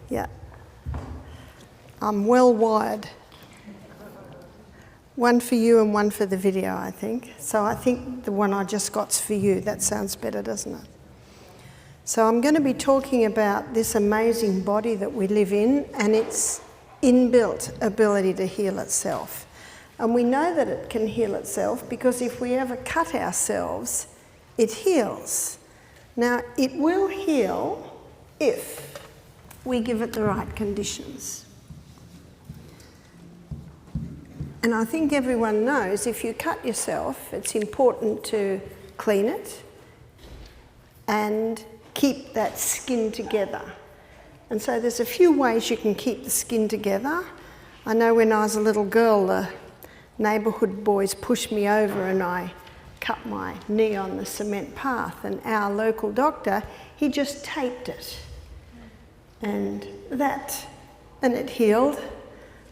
Yeah. I'm well wired. One for you and one for the video, I think. So I think the one I just got's for you. That sounds better, doesn't it? So I'm going to be talking about this amazing body that we live in and its inbuilt ability to heal itself. And we know that it can heal itself because if we ever cut ourselves, it heals. Now, it will heal if we give it the right conditions. And I think everyone knows if you cut yourself, it's important to clean it and keep that skin together. And so there's a few ways you can keep the skin together. I know when I was a little girl, the neighbourhood boys pushed me over and I cut my knee on the cement path, and our local doctor, he just taped it. And it healed.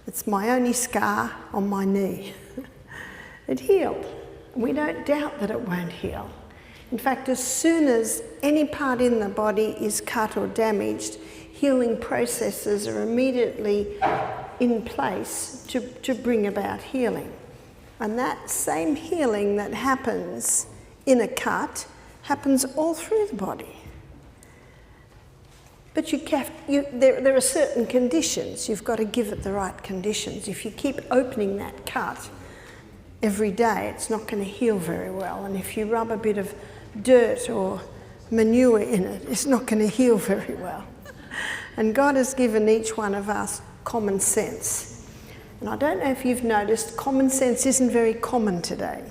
It's my only scar on my knee. It healed. We don't doubt that it won't heal. In fact, as soon as any part in the body is cut or damaged, healing processes are immediately in place to bring about healing. And that same healing that happens in a cut happens all through the body. But there are certain conditions. You've got to give it the right conditions. If you keep opening that cut every day, it's not going to heal very well. And if you rub a bit of dirt or manure in it, it's not going to heal very well. And God has given each one of us common sense. And I don't know if you've noticed, common sense isn't very common today.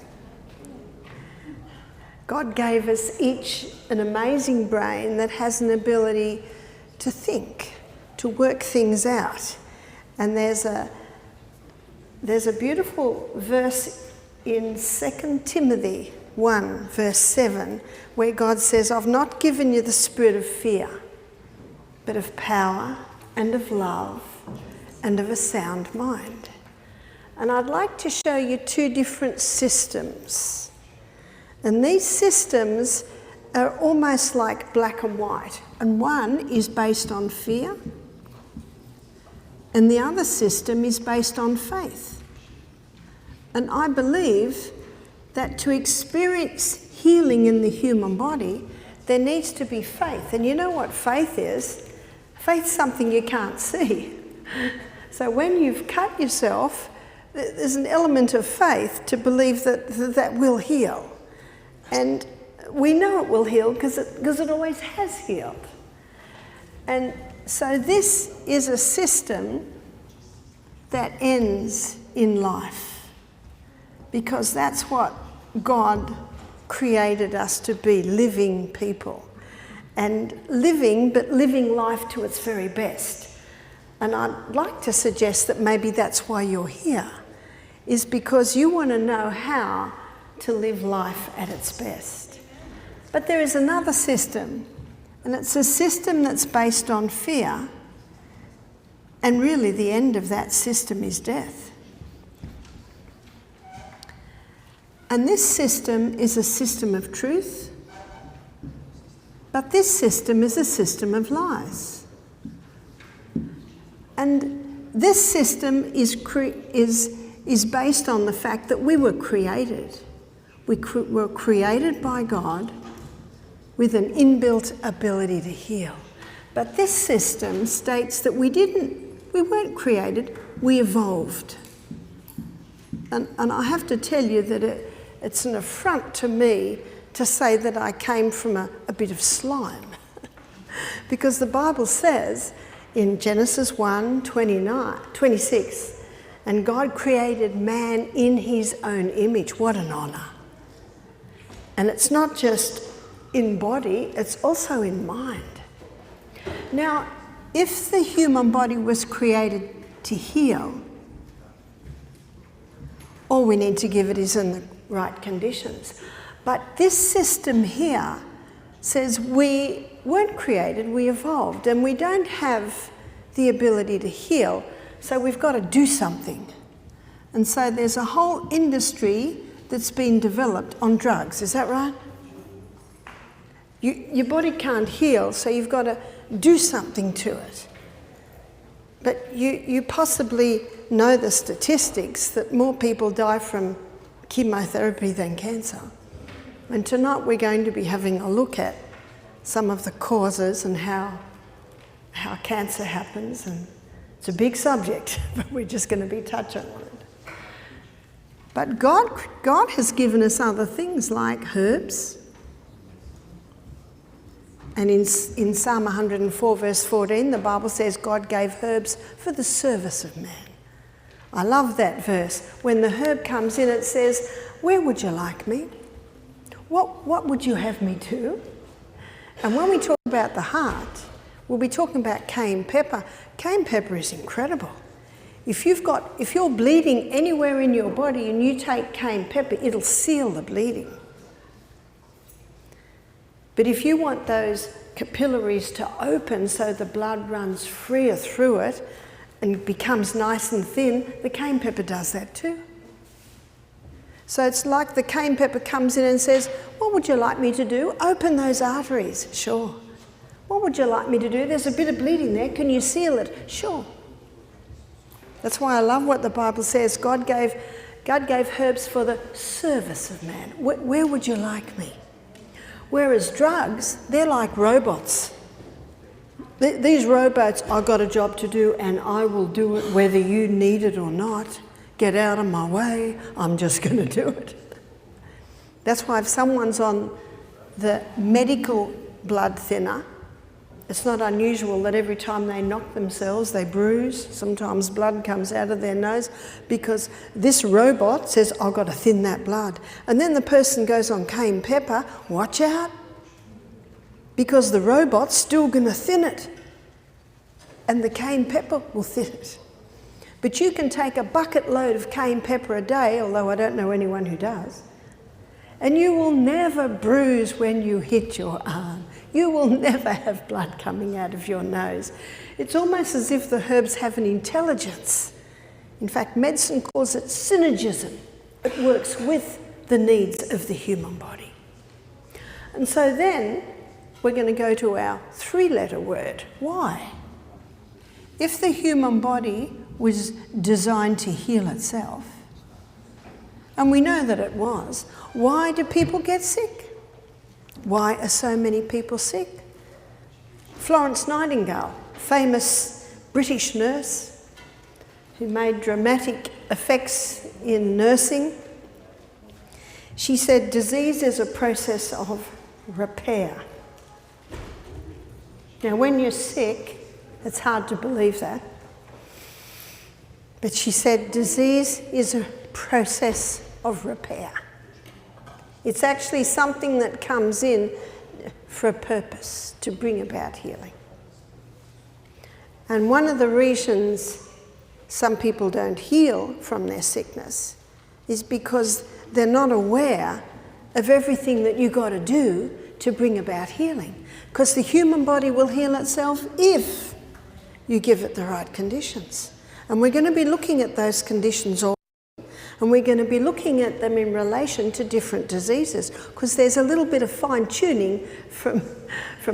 God gave us each an amazing brain that has an ability to think, to work things out. And there's a beautiful verse in 2 Timothy 1, verse 7, where God says, I've not given you the spirit of fear, but of power and of love and of a sound mind. And I'd like to show you two different systems. And these systems are almost like black and white. And one is based on fear, and the other system is based on faith. And I believe that to experience healing in the human body, there needs to be faith. And you know what faith is? Faith's something you can't see. So when you've cut yourself, there's an element of faith to believe that will heal. And we know it will heal because it always has healed. And so this is a system that ends in life, because that's what God created us to be, living people. And living life to its very best. And I'd like to suggest that maybe that's why you're here, is because you want to know how to live life at its best. But there is another system, and it's a system that's based on fear, and really the end of that system is death. And this system is a system of truth, but this system is a system of lies. And this system is based on the fact that we were created. We were created by God with an inbuilt ability to heal. But this system states that we weren't created, we evolved. And I have to tell you that it's an affront to me to say that I came from a bit of slime. Because the Bible says in Genesis 1:26, and God created man in his own image. What an honour. And it's not just in body, it's also in mind. Now, if the human body was created to heal, all we need to give it is in the right conditions. But this system here says we weren't created, we evolved, and we don't have the ability to heal, so we've got to do something. And so there's a whole industry that's been developed on drugs, is that right? Your body can't heal, so you've got to do something to it. But you possibly know the statistics that more people die from chemotherapy than cancer. And tonight we're going to be having a look at some of the causes and how cancer happens. And it's a big subject, but we're just going to be touching on it. But God has given us other things like herbs. And in Psalm 104 verse 14, the Bible says God gave herbs for the service of man. I love that verse. When the herb comes in, it says, where would you like me? What would you have me do? And when we talk about the heart, we'll be talking about cayenne pepper. Cayenne pepper is incredible. If you're bleeding anywhere in your body and you take cayenne pepper, it'll seal the bleeding. But if you want those capillaries to open so the blood runs freer through it and becomes nice and thin, the cayenne pepper does that too. So it's like the cayenne pepper comes in and says, what would you like me to do? Open those arteries. Sure. What would you like me to do? There's a bit of bleeding there. Can you seal it? Sure. That's why I love what the Bible says. God gave herbs for the service of man. Where would you like me? Whereas drugs, they're like robots. These robots, I've got a job to do and I will do it whether you need it or not. Get out of my way, I'm just going to do it. That's why if someone's on the medical blood thinner, it's not unusual that every time they knock themselves, they bruise. Sometimes blood comes out of their nose because this robot says, I've got to thin that blood. And then the person goes on cayenne pepper, watch out, because the robot's still going to thin it. And the cayenne pepper will thin it. But you can take a bucket load of cayenne pepper a day, although I don't know anyone who does, and you will never bruise when you hit your arm. You will never have blood coming out of your nose. It's almost as if the herbs have an intelligence. In fact, medicine calls it synergism. It works with the needs of the human body. And so then we're going to go to our three-letter word. Why? If the human body was designed to heal itself, and we know that it was, why do people get sick? Why are so many people sick? Florence Nightingale, famous British nurse who made dramatic effects in nursing, she said, disease is a process of repair. Now, when you're sick, it's hard to believe that. But she said, disease is a process of repair. It's actually something that comes in for a purpose, to bring about healing. And one of the reasons some people don't heal from their sickness is because they're not aware of everything that you've got to do to bring about healing. Because the human body will heal itself if you give it the right conditions. And we're going to be looking at those conditions all. And we're going to be looking at them in relation to different diseases, because there's a little bit of fine-tuning from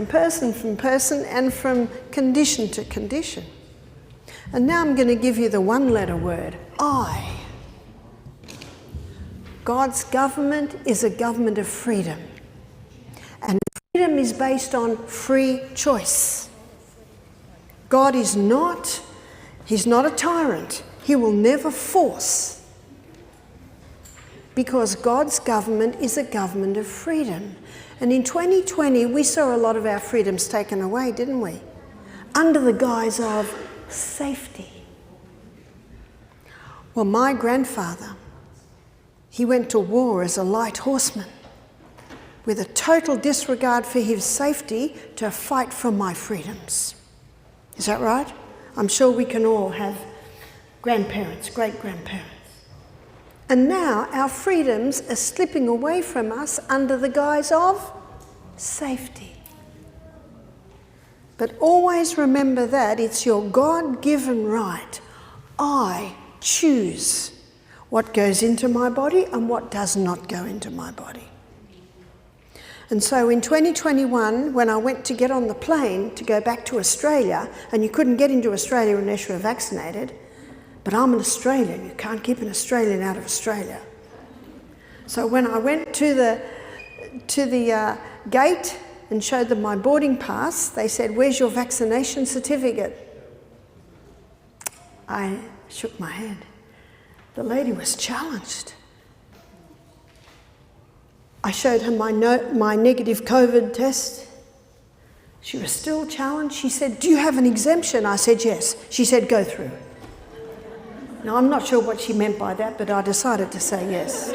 person and from condition to condition. And now I'm going to give you the one-letter word, I. God's government is a government of freedom. And freedom is based on free choice. God is not, he's not a tyrant. He will never force. Because God's government is a government of freedom. And in 2020, we saw a lot of our freedoms taken away, didn't we? Under the guise of safety. Well, my grandfather, he went to war as a light horseman with a total disregard for his safety to fight for my freedoms. Is that right? I'm sure we can all have grandparents, great-grandparents. And now our freedoms are slipping away from us under the guise of safety. But always remember that it's your God-given right. I choose what goes into my body and what does not go into my body. And so in 2021, when I went to get on the plane to go back to Australia, and you couldn't get into Australia unless you were vaccinated, but I'm an Australian, you can't keep an Australian out of Australia. So when I went to the gate and showed them my boarding pass, they said, "Where's your vaccination certificate?" I shook my head. The lady was challenged. I showed her my negative COVID test. She was still challenged. She said, "Do you have an exemption?" I said, "Yes." She said, "Go through." Now, I'm not sure what she meant by that, but I decided to say yes.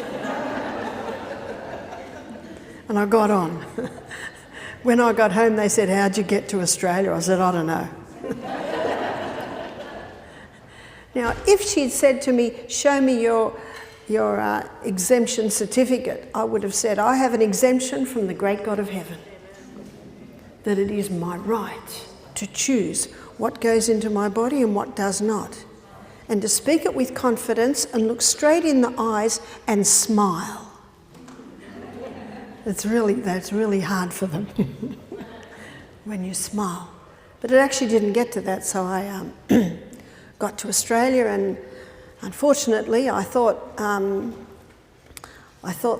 And I got on. When I got home, they said, "How'd you get to Australia?" I said, "I don't know." Now, if she'd said to me, "Show me your exemption certificate," I would have said, "I have an exemption from the great God of heaven, that it is my right to choose what goes into my body and what does not, and to speak it with confidence and look straight in the eyes and smile." That's really hard for them when you smile. But it actually didn't get to that, so I got to Australia, and unfortunately I thought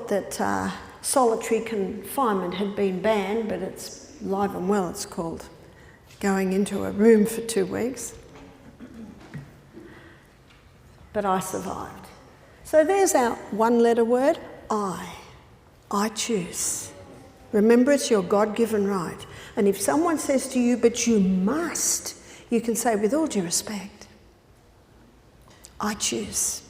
that solitary confinement had been banned, but it's live and well, it's called, going into a room for 2 weeks. But I survived. So there's our one-letter word, I choose. Remember, it's your God-given right. And if someone says to you, "But you must," you can say, with all due respect, "I choose."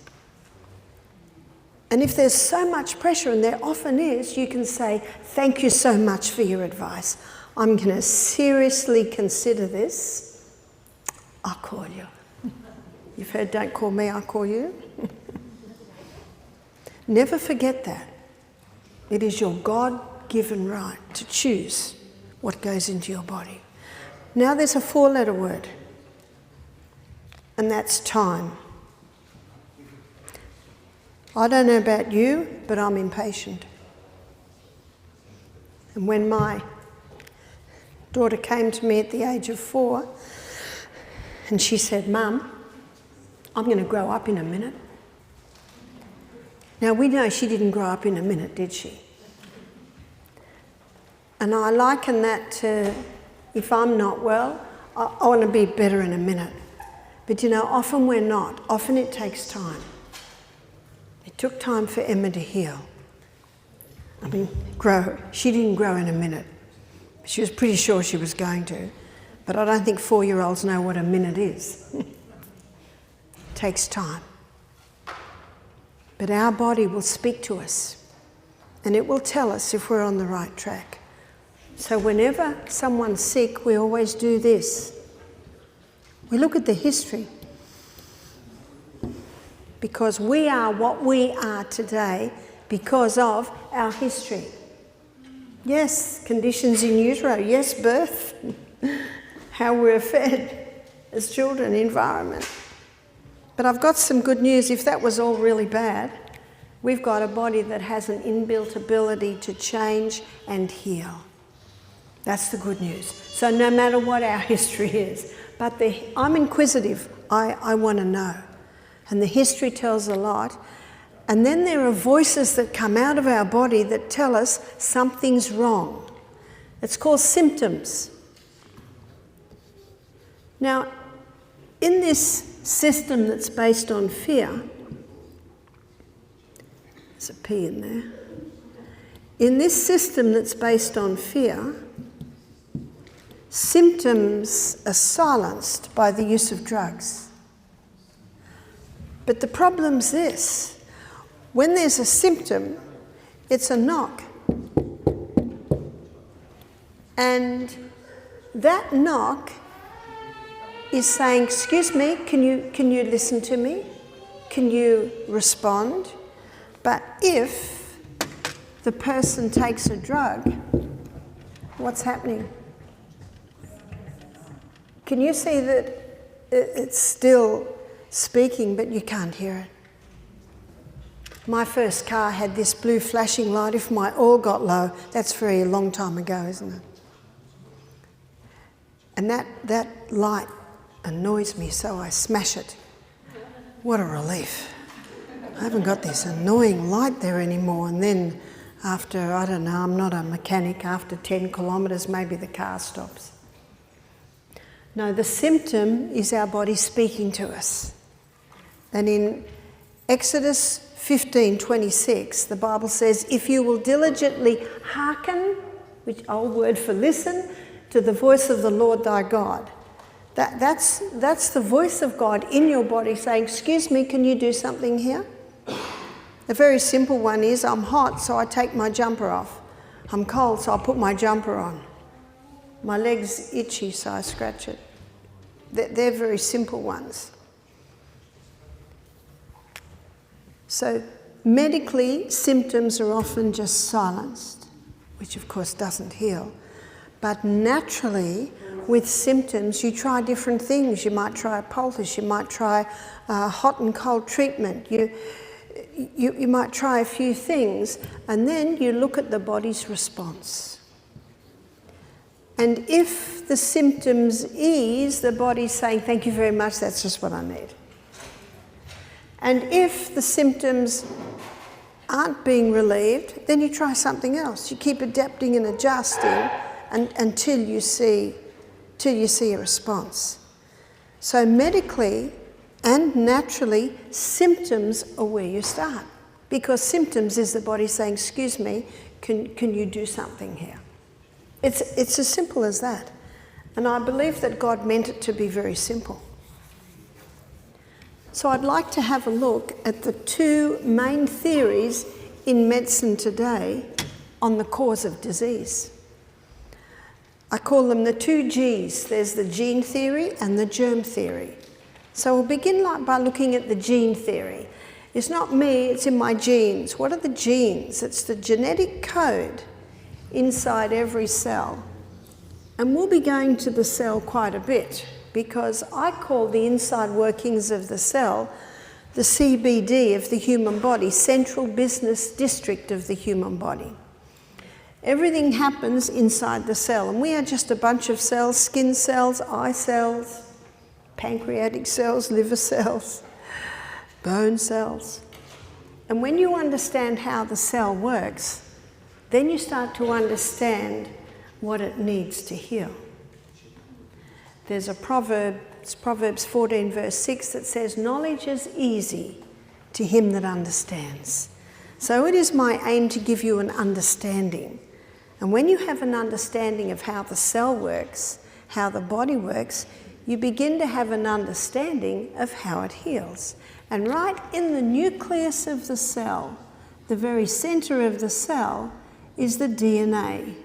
And if there's so much pressure, and there often is, you can say, "Thank you so much for your advice. I'm going to seriously consider this. I'll call you." You've heard, "Don't call me, I'll call you." Never forget that. It is your God-given right to choose what goes into your body. Now there's a 4-letter word, and that's time. I don't know about you, but I'm impatient. And when my daughter came to me at the age of 4, and she said, "Mum, I'm going to grow up in a minute." Now, we know she didn't grow up in a minute, did she? And I liken that to, if I'm not well, I want to be better in a minute. But you know, often we're not. Often it takes time. It took time for Emma to heal. I mean, grow. She didn't grow in a minute. She was pretty sure she was going to. But I don't think 4-year-olds know what a minute is. It takes time. But our body will speak to us, and it will tell us if we're on the right track. So whenever someone's sick, we always do this. We look at the history, because we are what we are today because of our history. Yes, conditions in utero. Yes, birth. How we're fed as children, environment. But I've got some good news. If that was all really bad, we've got a body that has an inbuilt ability to change and heal. That's the good news. So no matter what our history is, but I'm inquisitive. I want to know. And the history tells a lot. And then there are voices that come out of our body that tell us something's wrong. It's called symptoms. Now, in this system that's based on fear, there's a P in there. In this system that's based on fear, symptoms are silenced by the use of drugs. But the problem's this: when there's a symptom, it's a knock. And that knock is saying, "Excuse me, can you listen to me? Can you respond?" But if the person takes a drug, what's happening? Can you see that it's still speaking, but you can't hear it? My first car had this blue flashing light if my oil got low. That's very a long time ago, isn't it? And that light annoys me, so I smash it. What a relief. I haven't got this annoying light there anymore. And then after, I don't know, I'm not a mechanic, after 10 kilometres maybe the car stops. No, the symptom is our body speaking to us. And in Exodus 15:26, the Bible says, if you will diligently hearken, which old word for listen, to the voice of the Lord thy God. That's the voice of God in your body saying, excuse me, can you do something here? A very simple one is, I'm hot, so I take my jumper off. I'm cold, so I put my jumper on. My leg's itchy, so I scratch it. They're very simple ones. So medically, symptoms are often just silenced, which of course doesn't heal. But naturally, with symptoms, you try different things. You might try a poultice, you might try hot and cold treatment, you might try a few things, and then you look at the body's response. And if the symptoms ease, the body's saying, thank you very much, that's just what I need. And if the symptoms aren't being relieved, then you try something else. You keep adapting and adjusting until you see a response. So medically and naturally, symptoms are where you start. Because symptoms is the body saying, excuse me, can you do something here? It's as simple as that. And I believe that God meant it to be very simple. So I'd like to have a look at the two main theories in medicine today on the cause of disease. I call them the two G's. There's the gene theory and the germ theory. So we'll begin by looking at the gene theory. It's not me, it's in my genes. What are the genes? It's the genetic code inside every cell. And we'll be going to the cell quite a bit because I call the inside workings of the cell the CBD of the human body, Central Business District of the human body. Everything happens inside the cell, and we are just a bunch of cells, skin cells, eye cells, pancreatic cells, liver cells, bone cells. And when you understand how the cell works, then you start to understand what it needs to heal. There's a proverb, it's Proverbs 14 verse 6 that says, knowledge is easy to him that understands. So it is my aim to give you an understanding. And when you have an understanding of how the cell works, how the body works, you begin to have an understanding of how it heals. And right in the nucleus of the cell, the very center of the cell, is the DNA.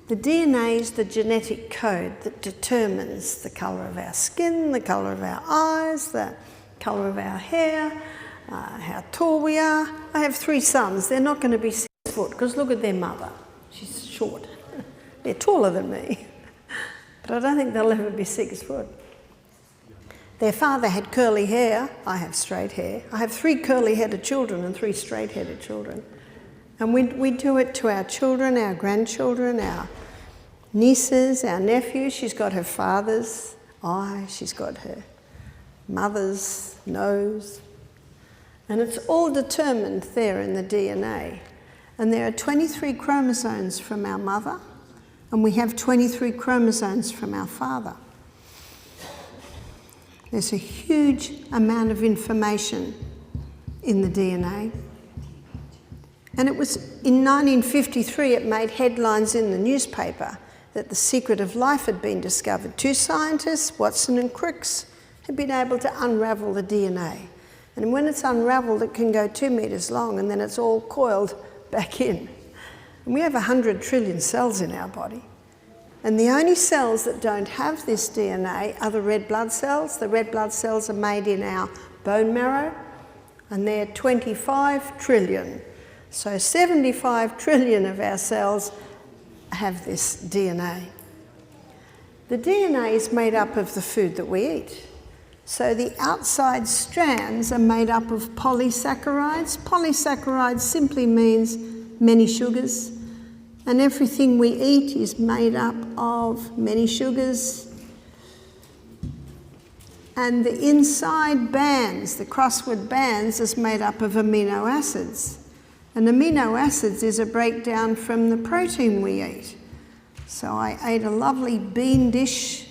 The DNA is the genetic code that determines the colour of our skin, the colour of our eyes, the colour of our hair, how tall we are. I have 3 sons. They're not going to be 6 foot because look at their mother. She's short. They're taller than me. But I don't think they'll ever be 6 foot. Their father had curly hair. I have straight hair. I have 3 curly-headed children and 3 straight-headed children. And we do it to our children, our grandchildren, our nieces, our nephews. She's got her father's eye. She's got her mother's nose. And it's all determined there in the DNA. And there are 23 chromosomes from our mother, and we have 23 chromosomes from our father. There's a huge amount of information in the DNA. And it was in 1953 it made headlines in the newspaper that the secret of life had been discovered. 2 scientists, Watson and Crick, had been able to unravel the DNA. And when it's unraveled, it can go 2 meters long, and then it's all coiled back in. And we have 100 trillion cells in our body. And the only cells that don't have this DNA are the red blood cells. The red blood cells are made in our bone marrow, and they're 25 trillion. So 75 trillion of our cells have this DNA. The DNA is made up of the food that we eat. So the outside strands are made up of polysaccharides. Polysaccharides simply means many sugars, and everything we eat is made up of many sugars. And the inside bands, the crossword bands, is made up of amino acids. And amino acids is a breakdown from the protein we eat. So I ate a lovely bean dish.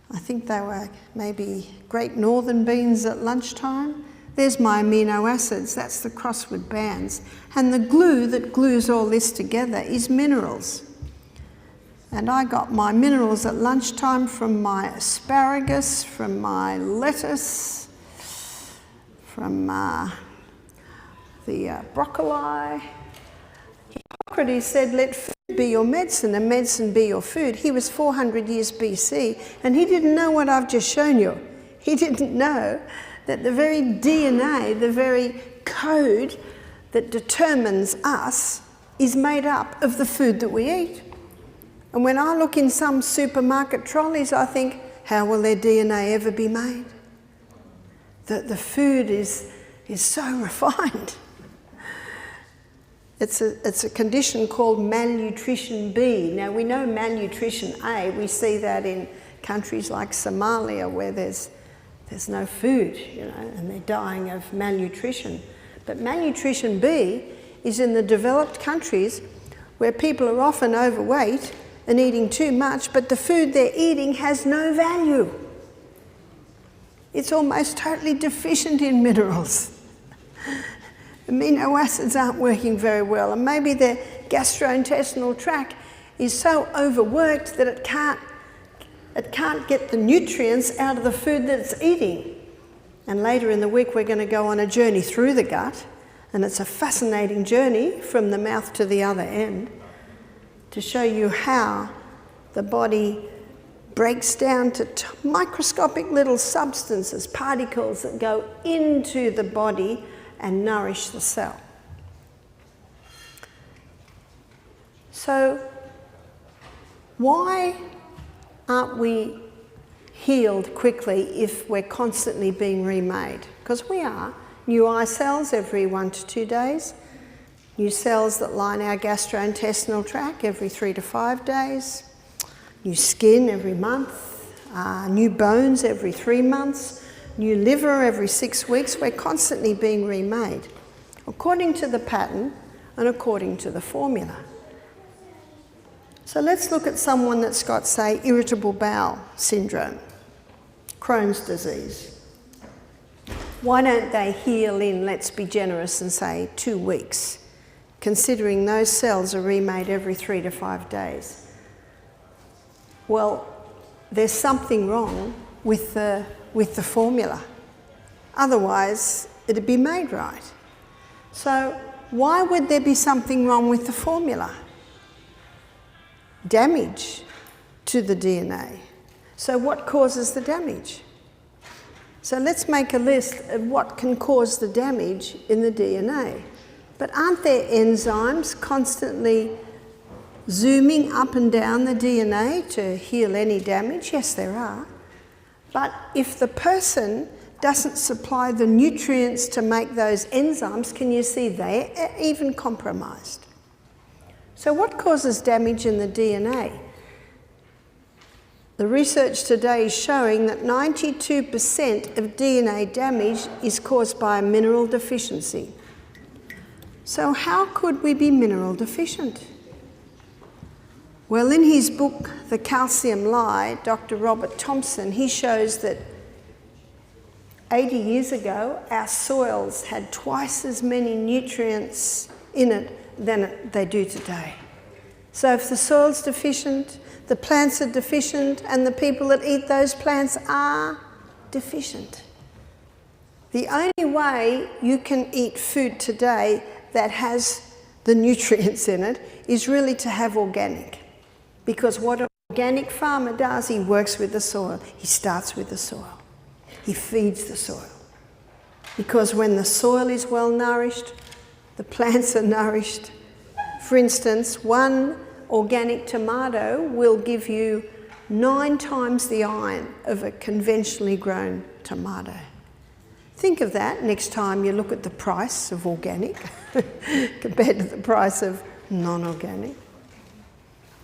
I think they were maybe Great Northern beans at lunchtime. There's my amino acids, that's the crossword bands. And the glue that glues all this together is minerals. And I got my minerals at lunchtime from my asparagus, from my lettuce, from the broccoli. Hippocrates said, let food be your medicine and medicine be your food. He was 400 years BC, and he didn't know what I've just shown you. He didn't know that the very DNA, the very code that determines us, is made up of the food that we eat. And when I look in some supermarket trolleys, I think, how will their DNA ever be made? The food is so refined. It's a condition called malnutrition B. Now, we know malnutrition A. We see that in countries like Somalia, where there's no food, and they're dying of malnutrition. But malnutrition B is in the developed countries where people are often overweight and eating too much, but the food they're eating has no value. It's almost totally deficient in minerals. Amino acids aren't working very well, and maybe their gastrointestinal tract is so overworked that it can't get the nutrients out of the food that it's eating. And later in the week we're going to go on a journey through the gut, and it's a fascinating journey from the mouth to the other end to show you how the body breaks down to microscopic little substances, particles that go into the body and nourish the cell. So why aren't we healed quickly if we're constantly being remade? Because we are. New eye cells every 1 to 2 days. New cells that line our gastrointestinal tract every 3 to 5 days. New skin every month. New bones every 3 months. New liver every 6 weeks. We're constantly being remade according to the pattern and according to the formula. So let's look at someone that's got, say, irritable bowel syndrome, Crohn's disease. Why don't they heal in, let's be generous and say, 2 weeks, considering those cells are remade every 3 to 5 days? Well, there's something wrong with the formula. Otherwise, it'd be made right. So why would there be something wrong with the formula? Damage to the DNA. So what causes the damage? So let's make a list of what can cause the damage in the DNA. But aren't there enzymes constantly zooming up and down the DNA to heal any damage? Yes, there are. But if the person doesn't supply the nutrients to make those enzymes, can you see they're even compromised? So what causes damage in the DNA? The research today is showing that 92% of DNA damage is caused by a mineral deficiency. So how could we be mineral deficient? Well, in his book, The Calcium Lie, Dr. Robert Thompson, he shows that 80 years ago, our soils had twice as many nutrients in it than they do today. So if the soil's deficient, the plants are deficient, and the people that eat those plants are deficient. The only way you can eat food today that has the nutrients in it is really to have organic. Because what an organic farmer does, he works with the soil. He starts with the soil. He feeds the soil. Because when the soil is well nourished, the plants are nourished. For instance, one organic tomato will give you 9 times the iron of a conventionally grown tomato. Think of that next time you look at the price of organic compared to the price of non-organic.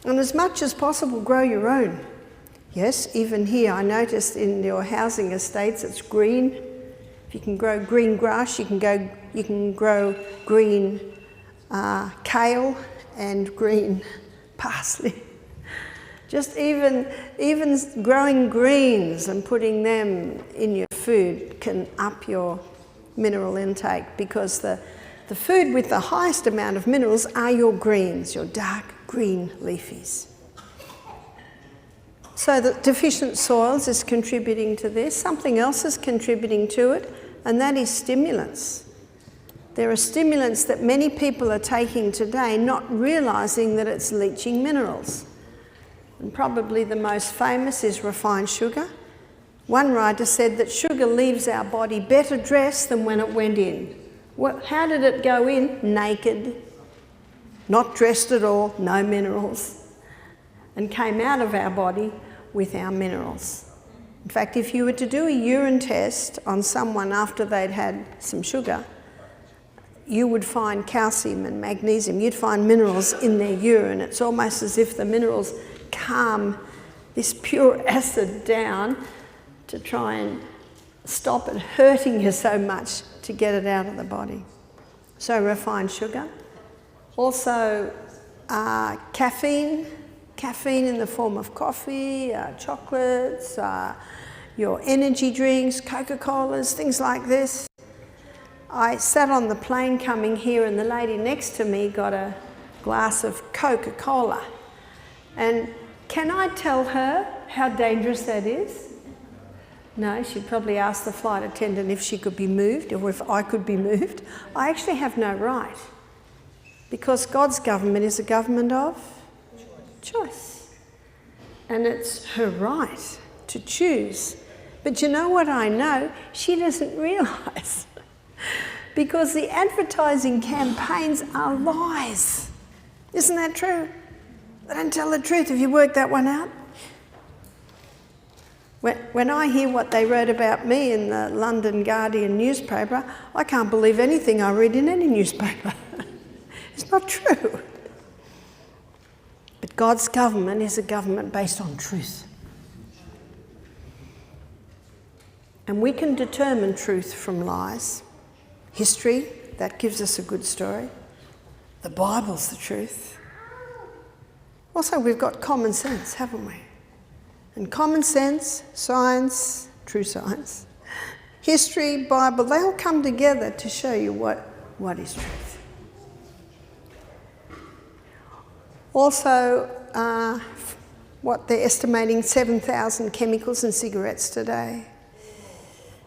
And as much as possible, grow your own. Yes, even here I noticed in your housing estates it's green. If you can grow green grass, you can grow green kale and green parsley. Just even growing greens and putting them in your food can up your mineral intake, because the food with the highest amount of minerals are your greens, your dark green leafies. So the deficient soils is contributing to this. Something else is contributing to it, and that is stimulants. There are stimulants that many people are taking today, not realising that it's leaching minerals. And probably the most famous is refined sugar. One writer said that sugar leaves our body better dressed than when it went in. Well, how did it go in? Naked, not dressed at all, no minerals, and came out of our body with our minerals. In fact, if you were to do a urine test on someone after they'd had some sugar, you would find calcium and magnesium. You'd find minerals in their urine. It's almost as if the minerals calm this pure acid down to try and stop it hurting you so much to get it out of the body. So refined sugar. Also caffeine in the form of coffee, chocolates, your energy drinks, Coca-Colas, things like this. I sat on the plane coming here and the lady next to me got a glass of Coca-Cola. And can I tell her how dangerous that is? No, she'd probably ask the flight attendant if she could be moved or if I could be moved. I actually have no right, because God's government is a government of choice. And it's her right to choose. But you know what I know? She doesn't realise. Because the advertising campaigns are lies. Isn't that true? They don't tell the truth. Have you worked that one out? When I hear what they wrote about me in the London Guardian newspaper, I can't believe anything I read in any newspaper. It's not true. But God's government is a government based on truth. And we can determine truth from lies. History, that gives us a good story. The Bible's the truth. Also, we've got common sense, haven't we? And common sense, science, true science, history, Bible, they all come together to show you what is truth. Also, what they're estimating, 7,000 chemicals in cigarettes today.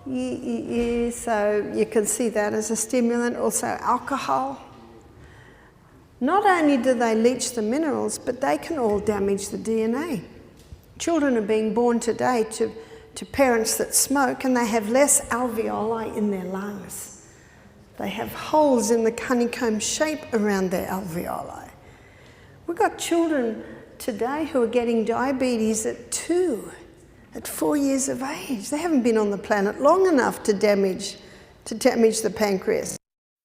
So you can see that as a stimulant. Also alcohol. Not only do they leach the minerals, but they can all damage the DNA. Children are being born today to parents that smoke, and they have less alveoli in their lungs. They have holes in the honeycomb shape around their alveoli. We've got children today who are getting diabetes at 2, at 4 years of age. They haven't been on the planet long enough to damage the pancreas.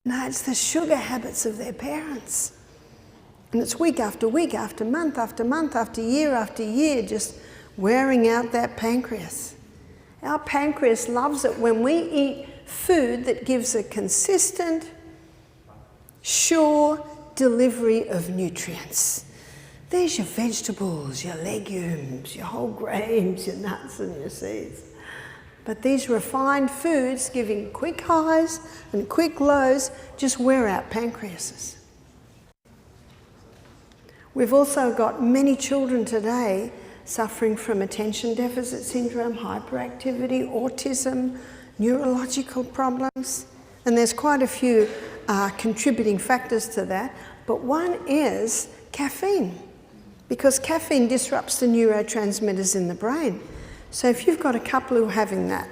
No, it's the sugar habits of their parents. And it's week after week, after month, after year, just wearing out that pancreas. Our pancreas loves it when we eat food that gives a consistent, sure delivery of nutrients. There's your vegetables, your legumes, your whole grains, your nuts and your seeds. But these refined foods giving quick highs and quick lows just wear out pancreases. We've also got many children today suffering from attention deficit syndrome, hyperactivity, autism, neurological problems. And there's quite a few contributing factors to that. But one is caffeine, because caffeine disrupts the neurotransmitters in the brain. So if you've got a couple who are having that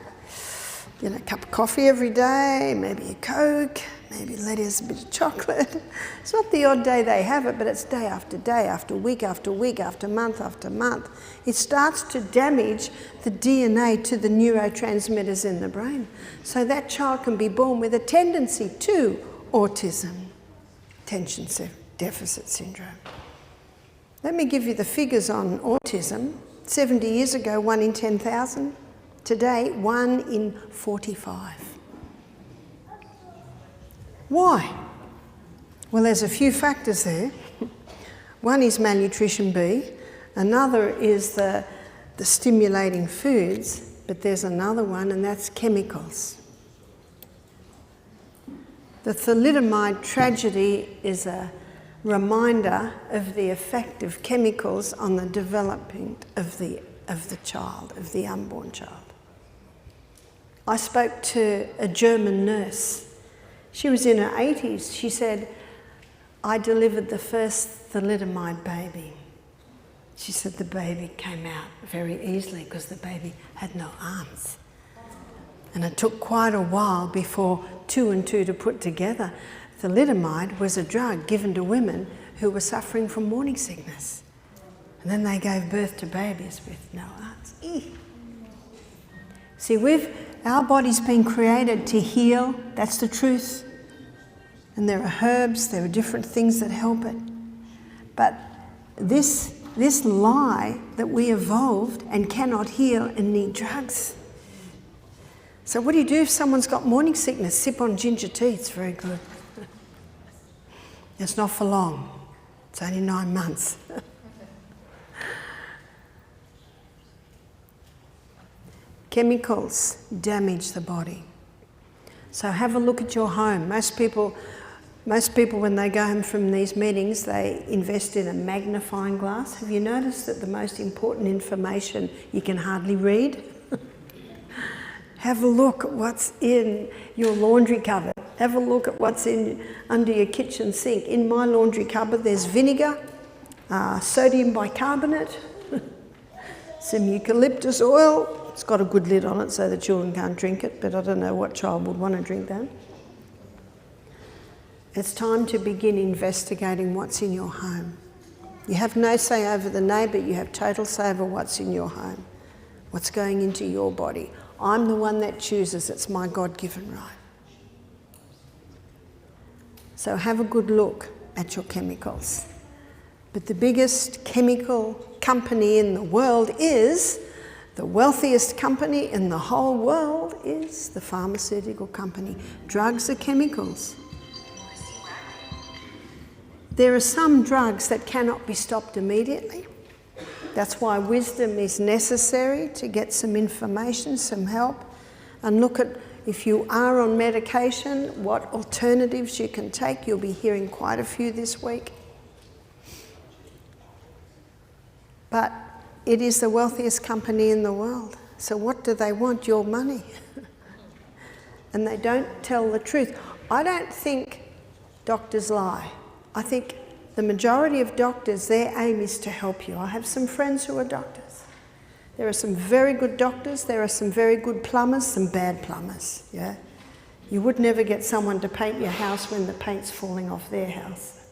You know, a cup of coffee every day, maybe a Coke, maybe lettuce, a bit of chocolate. It's not the odd day they have it, but it's day after week after week, after month after month. It starts to damage the DNA to the neurotransmitters in the brain. So that child can be born with a tendency to autism, attention deficit syndrome. Let me give you the figures on autism. 70 years ago, 1 in 10,000. Today, 1 in 45. Why? Well, there's a few factors there. One is malnutrition B, another is the stimulating foods, but there's another one, and that's chemicals. The thalidomide tragedy is a reminder of the effect of chemicals on the development of the child, of the unborn child. I spoke to a German nurse. She was in her 80s. She said, I delivered the first thalidomide baby. She said the baby came out very easily because the baby had no arms. And it took quite a while before 2 and 2 to put together. Thalidomide was a drug given to women who were suffering from morning sickness. And then they gave birth to babies with no arms. See, our body's been created to heal. That's the truth. And there are herbs, there are different things that help it. But this lie that we evolved and cannot heal and need drugs. So what do you do if someone's got morning sickness? Sip on ginger tea, it's very good. It's not for long. It's only 9 months. Chemicals damage the body. So have a look at your home. Most people when they go home from these meetings, they invest in a magnifying glass. Have you noticed that the most important information you can hardly read? Have a look at what's in your laundry cupboard. Have a look at what's under your kitchen sink. In my laundry cupboard there's vinegar, sodium bicarbonate, some eucalyptus oil. It's got a good lid on it so the children can't drink it, but I don't know what child would want to drink that. It's time to begin investigating what's in your home. You have no say over the neighbour, you have total say over what's in your home, what's going into your body. I'm the one that chooses, it's my God-given right. So have a good look at your chemicals. But the biggest chemical company in the world is, the wealthiest company in the whole world is the pharmaceutical company. Drugs are chemicals. There are some drugs that cannot be stopped immediately. That's why wisdom is necessary, to get some information, some help, and look at, if you are on medication, what alternatives you can take. You'll be hearing quite a few this week. But it is the wealthiest company in the world. So what do they want? Your money. And they don't tell the truth. I don't think doctors lie. I think the majority of doctors, their aim is to help you. I have some friends who are doctors. There are some very good doctors, there are some very good plumbers, some bad plumbers, yeah? You would never get someone to paint your house when the paint's falling off their house.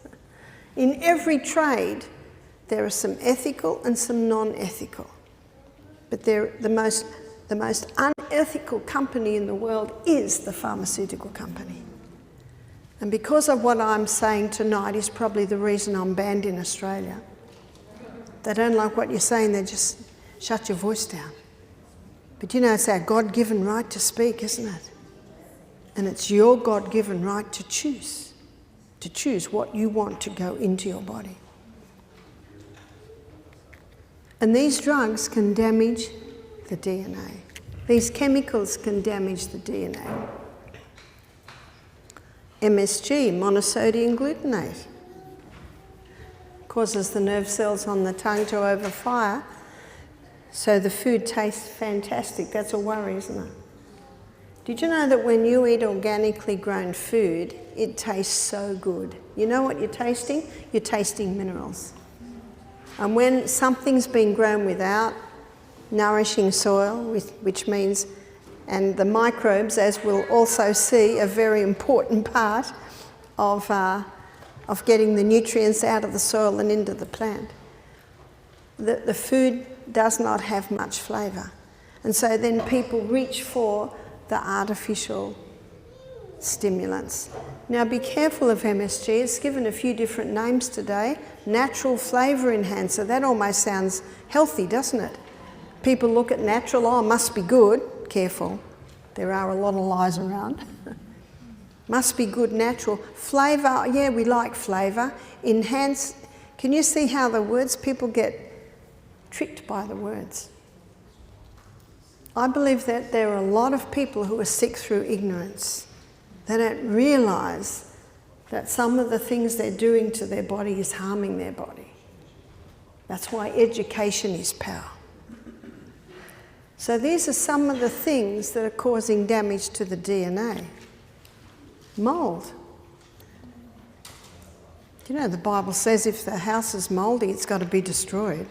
In every trade, there are some ethical and some non-ethical. But the most unethical company in the world is the pharmaceutical company. And because of what I'm saying tonight is probably the reason I'm banned in Australia. They don't like what you're saying, they just shut your voice down. But you know, it's our God-given right to speak, isn't it? And it's your God-given right to choose what you want to go into your body. And these drugs can damage the DNA. These chemicals can damage the DNA. MSG, monosodium glutamate, causes the nerve cells on the tongue to overfire, so the food tastes fantastic. That's a worry, isn't it? Did you know that when you eat organically grown food, it tastes so good? You know what you're tasting? You're tasting minerals. And when something's been grown without nourishing soil, which means And the microbes, as we'll also see, are a very important part of getting the nutrients out of the soil and into the plant. The food does not have much flavour. And so then people reach for the artificial stimulants. Now be careful of MSG. It's given a few different names today. Natural flavour enhancer. That almost sounds healthy, doesn't it? People look at natural, oh, must be good. Careful. There are a lot of lies around. Must be good natural. Flavour, yeah, we like flavour. Enhance. Can you see how the words, people get tricked by the words? I believe that there are a lot of people who are sick through ignorance. They don't realise that some of the things they're doing to their body is harming their body. That's why education is power. So these are some of the things that are causing damage to the DNA. Mould. You know, the Bible says if the house is mouldy, it's got to be destroyed.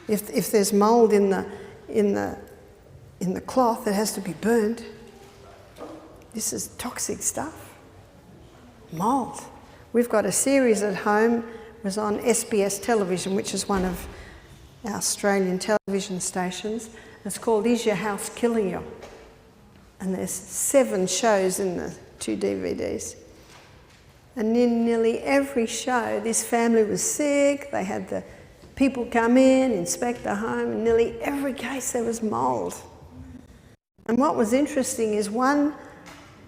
If there's mould in the cloth, it has to be burnt. This is toxic stuff. Mould. We've got a series at home. It was on SBS television, which is one of our Australian television stations. It's called Is Your House Killing You? And there's 7 shows in the 2 DVDs. And in nearly every show, this family was sick. They had the people come in, inspect the home, and nearly every case there was mould. And what was interesting is one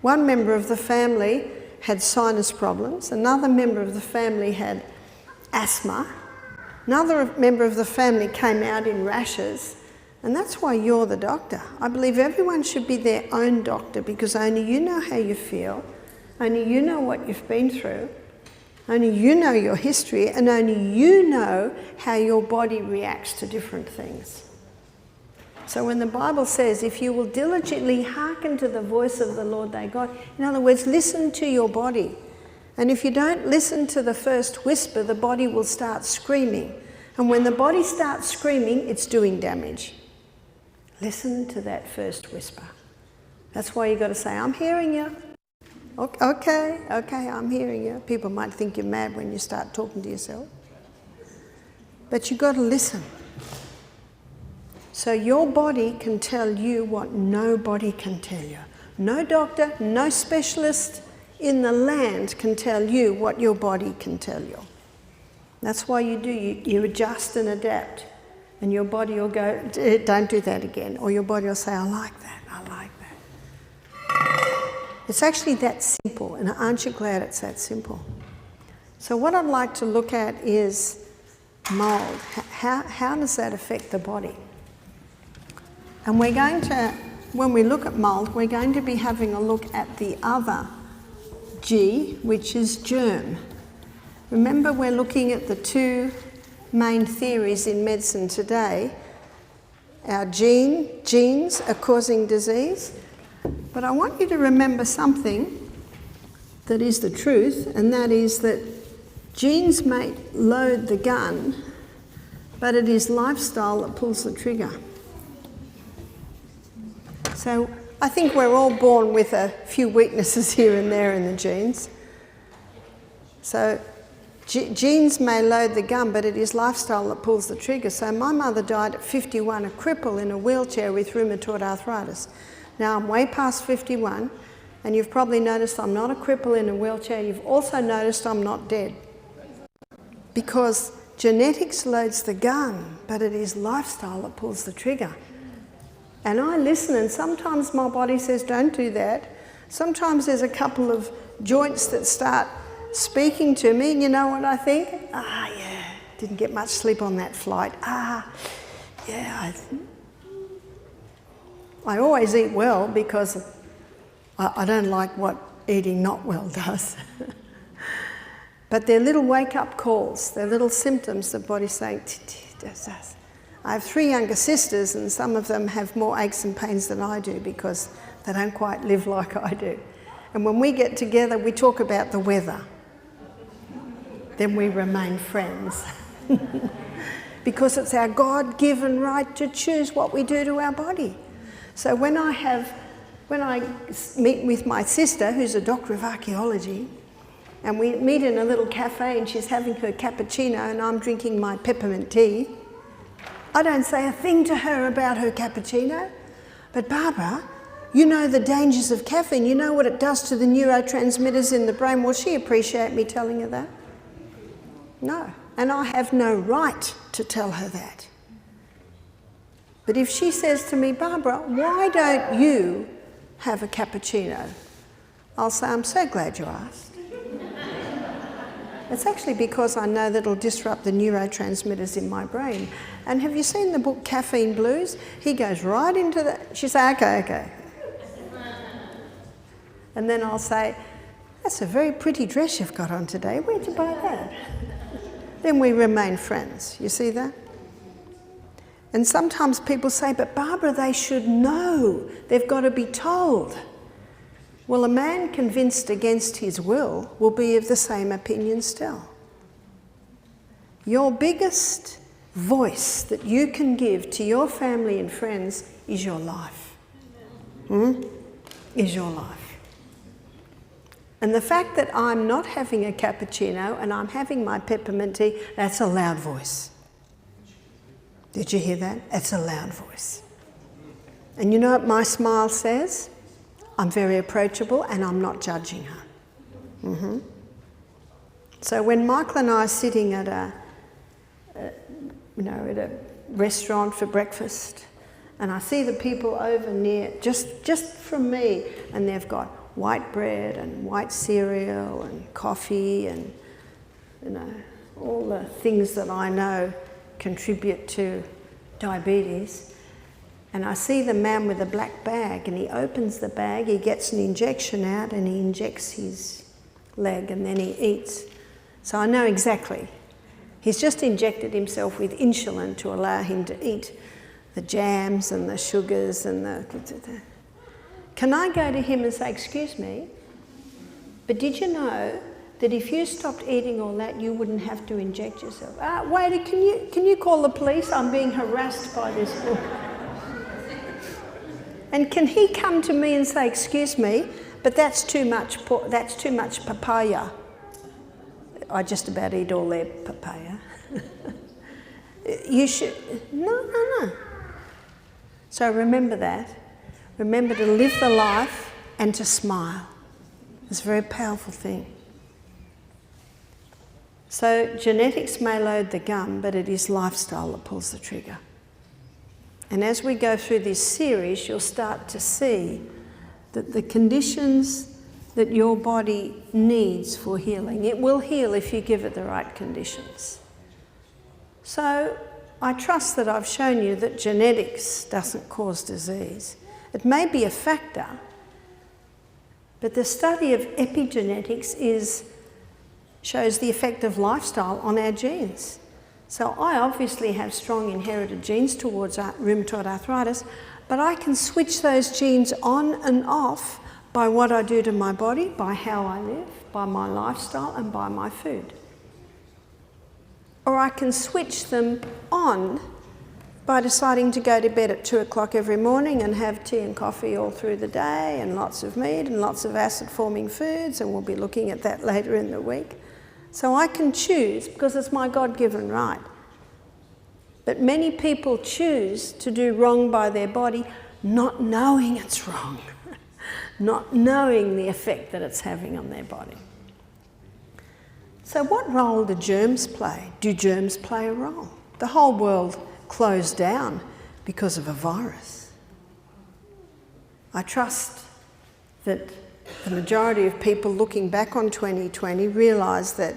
member of the family had sinus problems, another member of the family had asthma, another member of the family came out in rashes, and that's why you're the doctor. I believe everyone should be their own doctor because only you know how you feel, only you know what you've been through, only you know your history, and only you know how your body reacts to different things. So when the Bible says, if you will diligently hearken to the voice of the Lord thy God, in other words, listen to your body. And if you don't listen to the first whisper, the body will start screaming. And when the body starts screaming, it's doing damage. Listen to that first whisper. That's why you've got to say, I'm hearing you. Okay, I'm hearing you. People might think you're mad when you start talking to yourself. But you've got to listen. So your body can tell you what nobody can tell you. No doctor, no specialist in the land can tell you what your body can tell you. That's why you adjust and adapt. And your body will go, don't do that again. Or your body will say, I like that. It's actually that simple. And aren't you glad it's that simple? So what I'd like to look at is mould. How does that affect the body? And we're going to, when we look at mould, we're going to be having a look at the other G, which is germ. Remember, we're looking at the 2 main theories in medicine today. Our genes are causing disease. But I want you to remember something that is the truth, and that is that genes may load the gun, but it is lifestyle that pulls the trigger. So I think we're all born with a few weaknesses here and there in the genes. So genes may load the gun, but it is lifestyle that pulls the trigger. So my mother died at 51, a cripple in a wheelchair with rheumatoid arthritis. Now I'm way past 51, and you've probably noticed I'm not a cripple in a wheelchair. You've also noticed I'm not dead. Because genetics loads the gun, but it is lifestyle that pulls the trigger. And I listen, and sometimes my body says, don't do that. Sometimes there's a couple of joints that start speaking to me, and you know what I think? Yeah, didn't get much sleep on that flight. Yeah, I always eat well because I don't like what eating not well does. But they're little wake-up calls. They're little symptoms the body's saying, I have 3 younger sisters, and some of them have more aches and pains than I do because they don't quite live like I do. And when we get together, we talk about the weather. Then we remain friends. Because it's our God-given right to choose what we do to our body. So when I meet with my sister, who's a doctor of archaeology, and we meet in a little cafe and she's having her cappuccino and I'm drinking my peppermint tea, I don't say a thing to her about her cappuccino. But Barbara, you know the dangers of caffeine, you know what it does to the neurotransmitters in the brain. Will she appreciate me telling her that? No. And I have no right to tell her that. But if she says to me, Barbara, why don't you have a cappuccino? I'll say, I'm so glad you asked. It's actually because I know that it'll disrupt the neurotransmitters in my brain. And have you seen the book Caffeine Blues? He goes right into that. She says, okay. And then I'll say, that's a very pretty dress you've got on today. Where'd you buy that? Then we remain friends. You see that? And sometimes people say, but Barbara, they should know. They've got to be told. Well, a man convinced against his will be of the same opinion still. Your biggest voice that you can give to your family and friends is your life. Is your life. And the fact that I'm not having a cappuccino and I'm having my peppermint tea, that's a loud voice. Did you hear that? It's a loud voice. And you know what my smile says? I'm very approachable and I'm not judging her. So when Michael and I are sitting at a restaurant for breakfast, and I see the people over near, just from me, and they've got white bread and white cereal and coffee and, all the things that I know contribute to diabetes. And I see the man with a black bag, and he opens the bag, he gets an injection out and he injects his leg and then he eats. So I know exactly. He's just injected himself with insulin to allow him to eat the jams and the sugars and the... Can I go to him and say, excuse me, but did you know that if you stopped eating all that, you wouldn't have to inject yourself? Waiter, can you call the police? I'm being harassed by this book. And can he come to me and say, excuse me, but that's too much papaya. I just about eat all their papaya. You should, no. So remember that. Remember to live the life and to smile. It's a very powerful thing. So genetics may load the gun, but it is lifestyle that pulls the trigger. And as we go through this series, you'll start to see that the conditions that your body needs for healing, it will heal if you give it the right conditions. So I trust that I've shown you that genetics doesn't cause disease. It may be a factor, but the study of epigenetics shows the effect of lifestyle on our genes. So I obviously have strong inherited genes towards rheumatoid arthritis, but I can switch those genes on and off by what I do to my body, by how I live, by my lifestyle and by my food. Or I can switch them on by deciding to go to bed at 2 o'clock every morning and have tea and coffee all through the day and lots of meat and lots of acid-forming foods, and we'll be looking at that later in the week. So I can choose because it's my God-given right. But many people choose to do wrong by their body, not knowing it's wrong, not knowing the effect that it's having on their body. So what role do germs play? Do germs play a role? The whole world closed down because of a virus. I trust that the majority of people looking back on 2020 realise that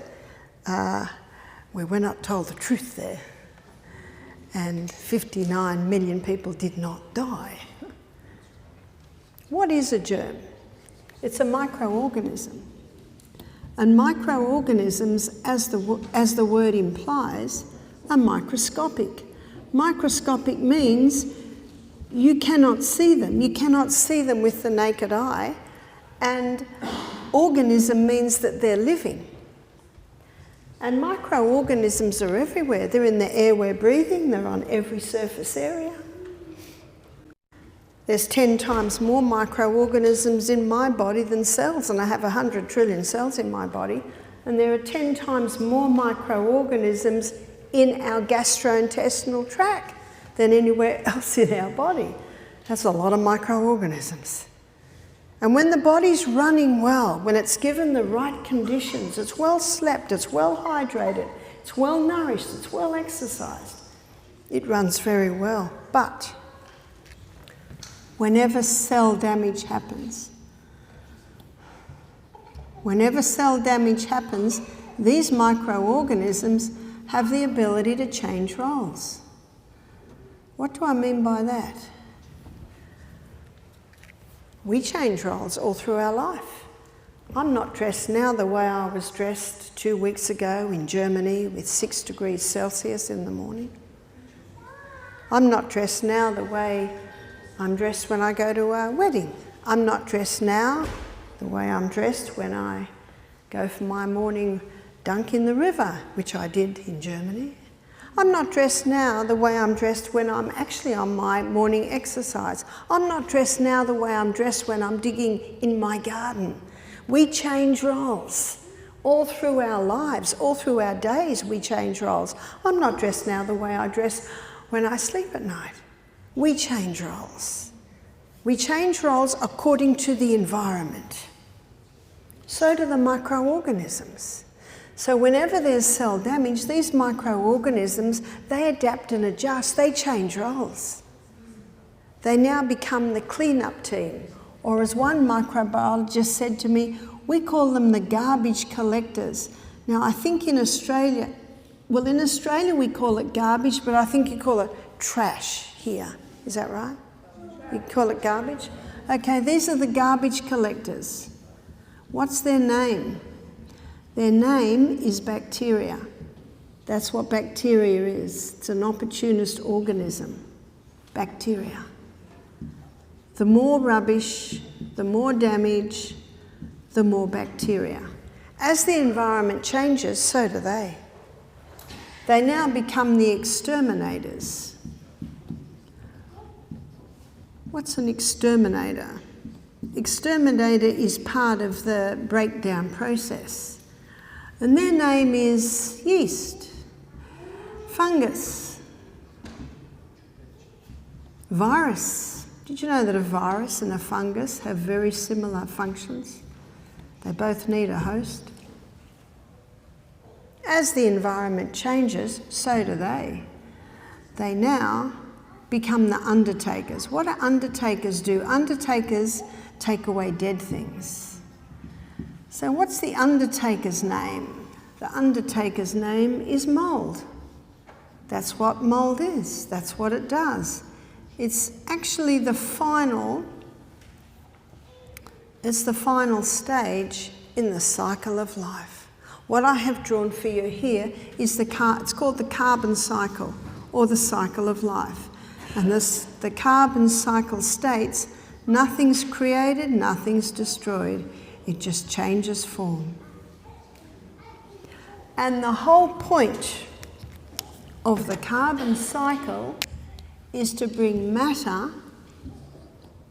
we were not told the truth there, and 59 million people did not die. What is a germ? It's a microorganism. And microorganisms, as the word implies, are microscopic. Microscopic means you cannot see them. You cannot see them with the naked eye. And organism means that they're living. And microorganisms are everywhere. They're in the air we're breathing. They're on every surface area. There's 10 times more microorganisms in my body than cells, and I have 100 trillion cells in my body, and there are 10 times more microorganisms in our gastrointestinal tract than anywhere else in our body. That's a lot of microorganisms. And when the body's running well, when it's given the right conditions, it's well slept, it's well hydrated, it's well nourished, it's well exercised, it runs very well. But whenever cell damage happens, these microorganisms have the ability to change roles. What do I mean by that? We change roles all through our life. I'm not dressed now the way I was dressed 2 weeks ago in Germany with 6 degrees Celsius in the morning. I'm not dressed now the way I'm dressed when I go to a wedding. I'm not dressed now the way I'm dressed when I go for my morning dunk in the river, which I did in Germany. I'm not dressed now the way I'm dressed when I'm actually on my morning exercise. I'm not dressed now the way I'm dressed when I'm digging in my garden. We change roles. All through our lives, all through our days, we change roles. I'm not dressed now the way I dress when I sleep at night. We change roles. We change roles according to the environment. So do the microorganisms. So whenever there's cell damage, these microorganisms, they adapt and adjust, they change roles. They now become the cleanup team, or as one microbiologist said to me, we call them the garbage collectors. Now I think in Australia we call it garbage, but I think you call it trash here. Is that right? You call it garbage? Okay, these are the garbage collectors. What's their name? Their name is bacteria. That's what bacteria is. It's an opportunist organism. Bacteria. The more rubbish, the more damage, the more bacteria. As the environment changes, so do they. They now become the exterminators. What's an exterminator? Exterminator is part of the breakdown process. And their name is yeast, fungus, virus. Did you know that a virus and a fungus have very similar functions? They both need a host. As the environment changes, so do they. They now become the undertakers. What do undertakers do? Undertakers take away dead things. So what's the undertaker's name? The undertaker's name is mould. That's what mould is. That's what it does. It's actually the final stage in the cycle of life. What I have drawn for you here is it's called the carbon cycle, or the cycle of life. And the carbon cycle states, nothing's created, nothing's destroyed. It just changes form. And the whole point of the carbon cycle is to bring matter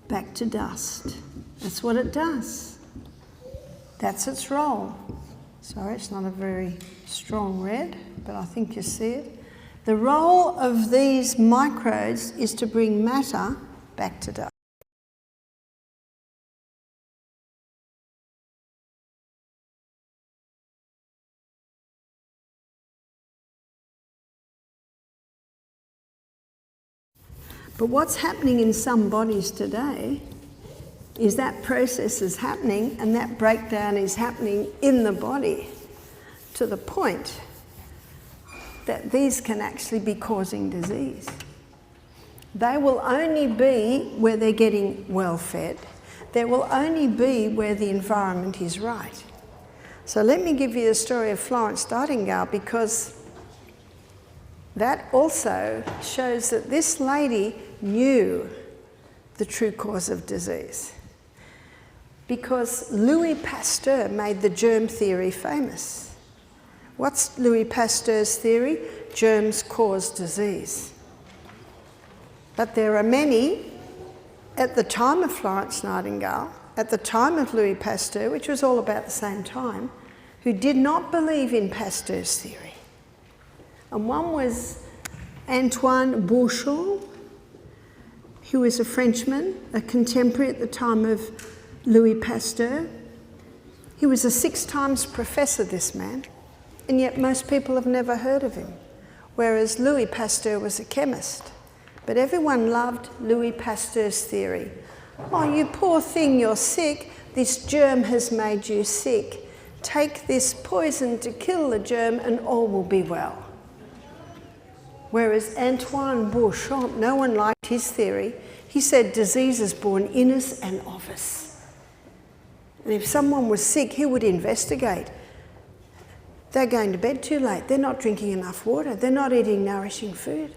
back to dust. That's what it does. That's its role. Sorry, it's not a very strong red, but I think you see it. The role of these microbes is to bring matter back to dust. But what's happening in some bodies today is that process is happening, and that breakdown is happening in the body to the point that these can actually be causing disease. They will only be where they're getting well fed. They will only be where the environment is right. So let me give you the story of Florence Nightingale, because that also shows that this lady knew the true cause of disease. Because Louis Pasteur made the germ theory famous. What's Louis Pasteur's theory? Germs cause disease. But there are many at the time of Florence Nightingale, at the time of Louis Pasteur, which was all about the same time, who did not believe in Pasteur's theory. And one was Antoine Bourchon, who was a Frenchman, a contemporary at the time of Louis Pasteur. He was a 6 times professor, this man, and yet most people have never heard of him, whereas Louis Pasteur was a chemist. But everyone loved Louis Pasteur's theory. Oh, you poor thing, you're sick. This germ has made you sick. Take this poison to kill the germ and all will be well. Whereas Antoine Bourchon, no one liked his theory. He said disease is born in us and of us. And if someone was sick, he would investigate. They're going to bed too late. They're not drinking enough water. They're not eating nourishing food.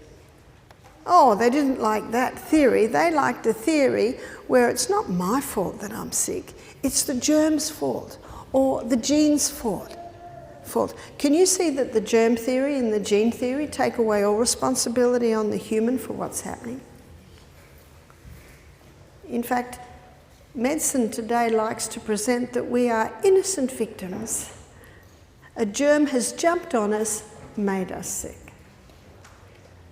Oh, they didn't like that theory. They liked a theory where it's not my fault that I'm sick. It's the germ's fault or the gene's fault. Can you see that the germ theory and the gene theory take away all responsibility on the human for what's happening? In fact, medicine today likes to present that we are innocent victims. A germ has jumped on us, made us sick.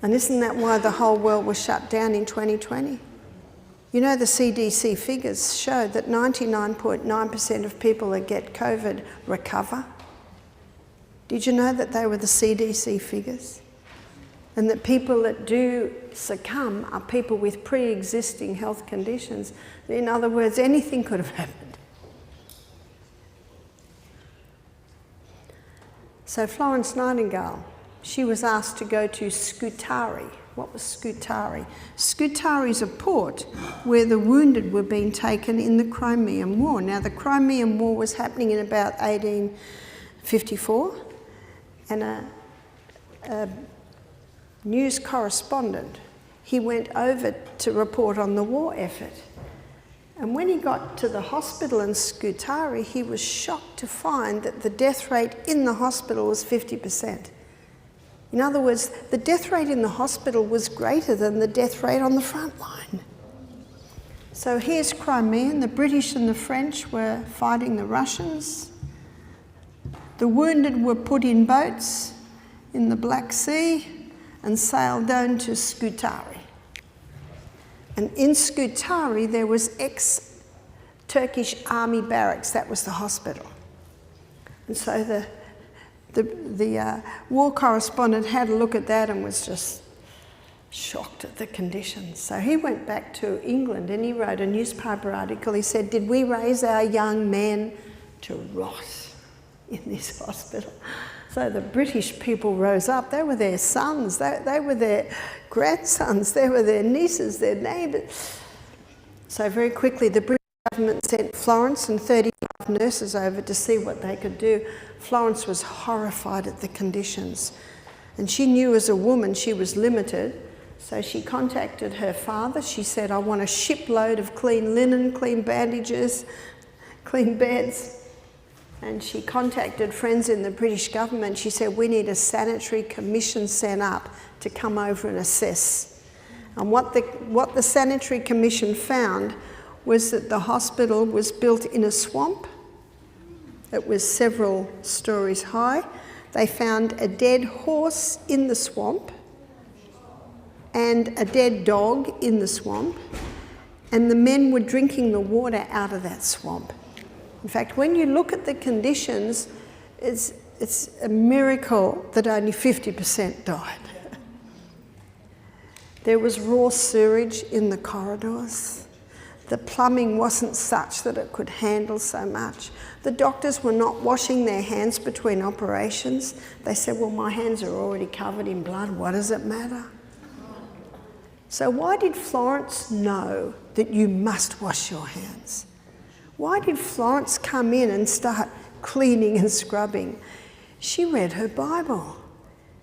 And isn't that why the whole world was shut down in 2020? You know, the CDC figures show that 99.9% of people that get COVID recover. Did you know that they were the CDC figures? And that people that do succumb are people with pre-existing health conditions. In other words, anything could have happened. So Florence Nightingale, she was asked to go to Scutari. What was Scutari? Scutari is a port where the wounded were being taken in the Crimean War. Now, the Crimean War was happening in about 1854, and a news correspondent, he went over to report on the war effort. And when he got to the hospital in Scutari, he was shocked to find that the death rate in the hospital was 50%. In other words, the death rate in the hospital was greater than the death rate on the front line. So here's Crimea, and the British and the French were fighting the Russians. The wounded were put in boats in the Black Sea and sailed down to Scutari. And in Scutari there was ex-Turkish army barracks. That was the hospital. And so the war correspondent had a look at that and was just shocked at the conditions. So he went back to England and he wrote a newspaper article. He said, "Did we raise our young men to rot in this hospital?" So the British people rose up. They were their sons, they were their grandsons, they were their nieces, their neighbours. So very quickly the British government sent Florence and 35 nurses over to see what they could do. Florence was horrified at the conditions, and she knew as a woman she was limited, so she contacted her father. She said, "I want a shipload of clean linen, clean bandages, clean beds." And she contacted friends in the British government. She said, "We need a sanitary commission sent up to come over and assess." And what the sanitary commission found was that the hospital was built in a swamp. It was several stories high. They found a dead horse in the swamp and a dead dog in the swamp, and the men were drinking the water out of that swamp. In fact, when you look at the conditions, it's a miracle that only 50% died. There was raw sewage in the corridors. The plumbing wasn't such that it could handle so much. The doctors were not washing their hands between operations. They said, "Well, my hands are already covered in blood. What does it matter?" So why did Florence know that you must wash your hands? Why did Florence come in and start cleaning and scrubbing? She read her Bible.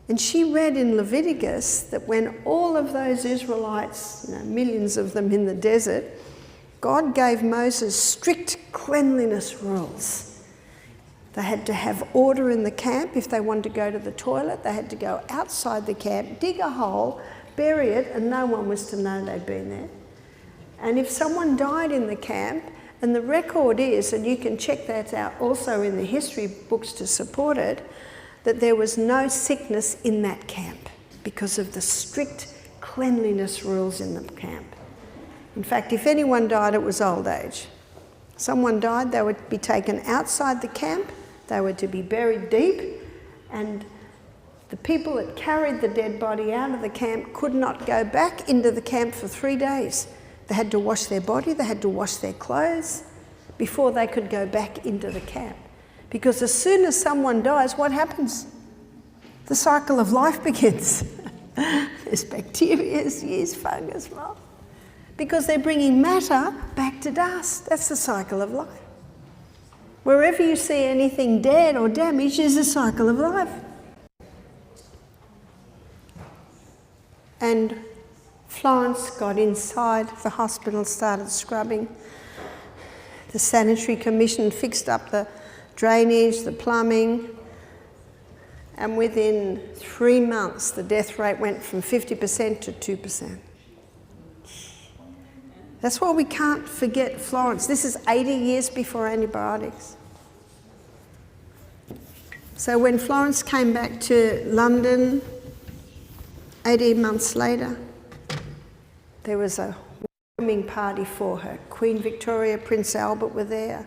And she read in Leviticus that when all of those Israelites, millions of them in the desert, God gave Moses strict cleanliness rules. They had to have order in the camp. If they wanted to go to the toilet, they had to go outside the camp, dig a hole, bury it, and no one was to know they'd been there. And if someone died in the camp, and the record is, and you can check that out also in the history books to support it, that there was no sickness in that camp because of the strict cleanliness rules in the camp. In fact, if anyone died, it was old age. Someone died, they would be taken outside the camp, they were to be buried deep, and the people that carried the dead body out of the camp could not go back into the camp for 3 days. They had to wash their body, they had to wash their clothes before they could go back into the camp. Because as soon as someone dies, what happens? The cycle of life begins. There's bacteria, yeast, fungus, mold. Because they're bringing matter back to dust. That's the cycle of life. Wherever you see anything dead or damaged is a cycle of life. And Florence got inside the hospital, started scrubbing. The sanitary commission fixed up the drainage, the plumbing, and within 3 months the death rate went from 50% to 2%. That's why we can't forget Florence. This is 80 years before antibiotics. So when Florence came back to London 18 months later, there was a welcoming party for her. Queen Victoria, Prince Albert were there,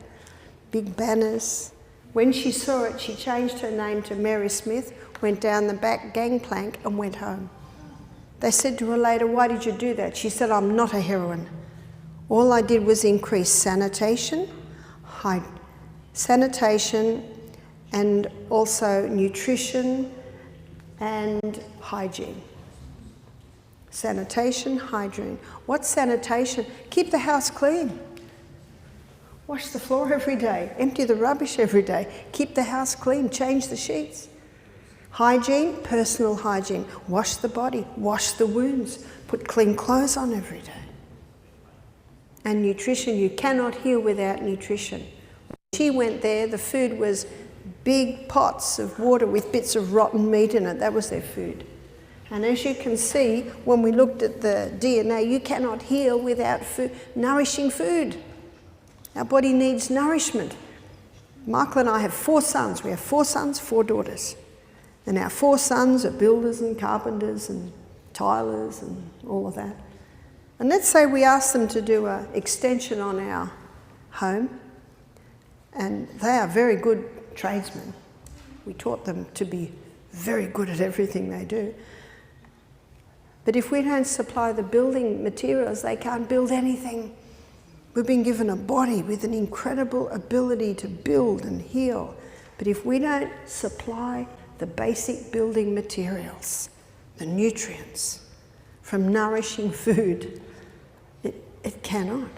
big banners. When she saw it, she changed her name to Mary Smith, went down the back gangplank and went home. They said to her later, "Why did you do that?" She said, "I'm not a heroine. All I did was increase sanitation and also nutrition and hygiene." Sanitation, hygiene. What's sanitation? Keep the house clean. Wash the floor every day. Empty the rubbish every day. Keep the house clean. Change the sheets. Hygiene, personal hygiene. Wash the body. Wash the wounds. Put clean clothes on every day. And nutrition. You cannot heal without nutrition. When she went there, the food was big pots of water with bits of rotten meat in it. That was their food. And as you can see, when we looked at the DNA, you cannot heal without food, nourishing food. Our body needs nourishment. Michael and I have 4 sons. We have 4 sons, 4 daughters. And our 4 sons are builders and carpenters and tilers and all of that. And let's say we ask them to do an extension on our home, and they are very good tradesmen. We taught them to be very good at everything they do. But if we don't supply the building materials, they can't build anything. We've been given a body with an incredible ability to build and heal. But if we don't supply the basic building materials, the nutrients from nourishing food, it cannot.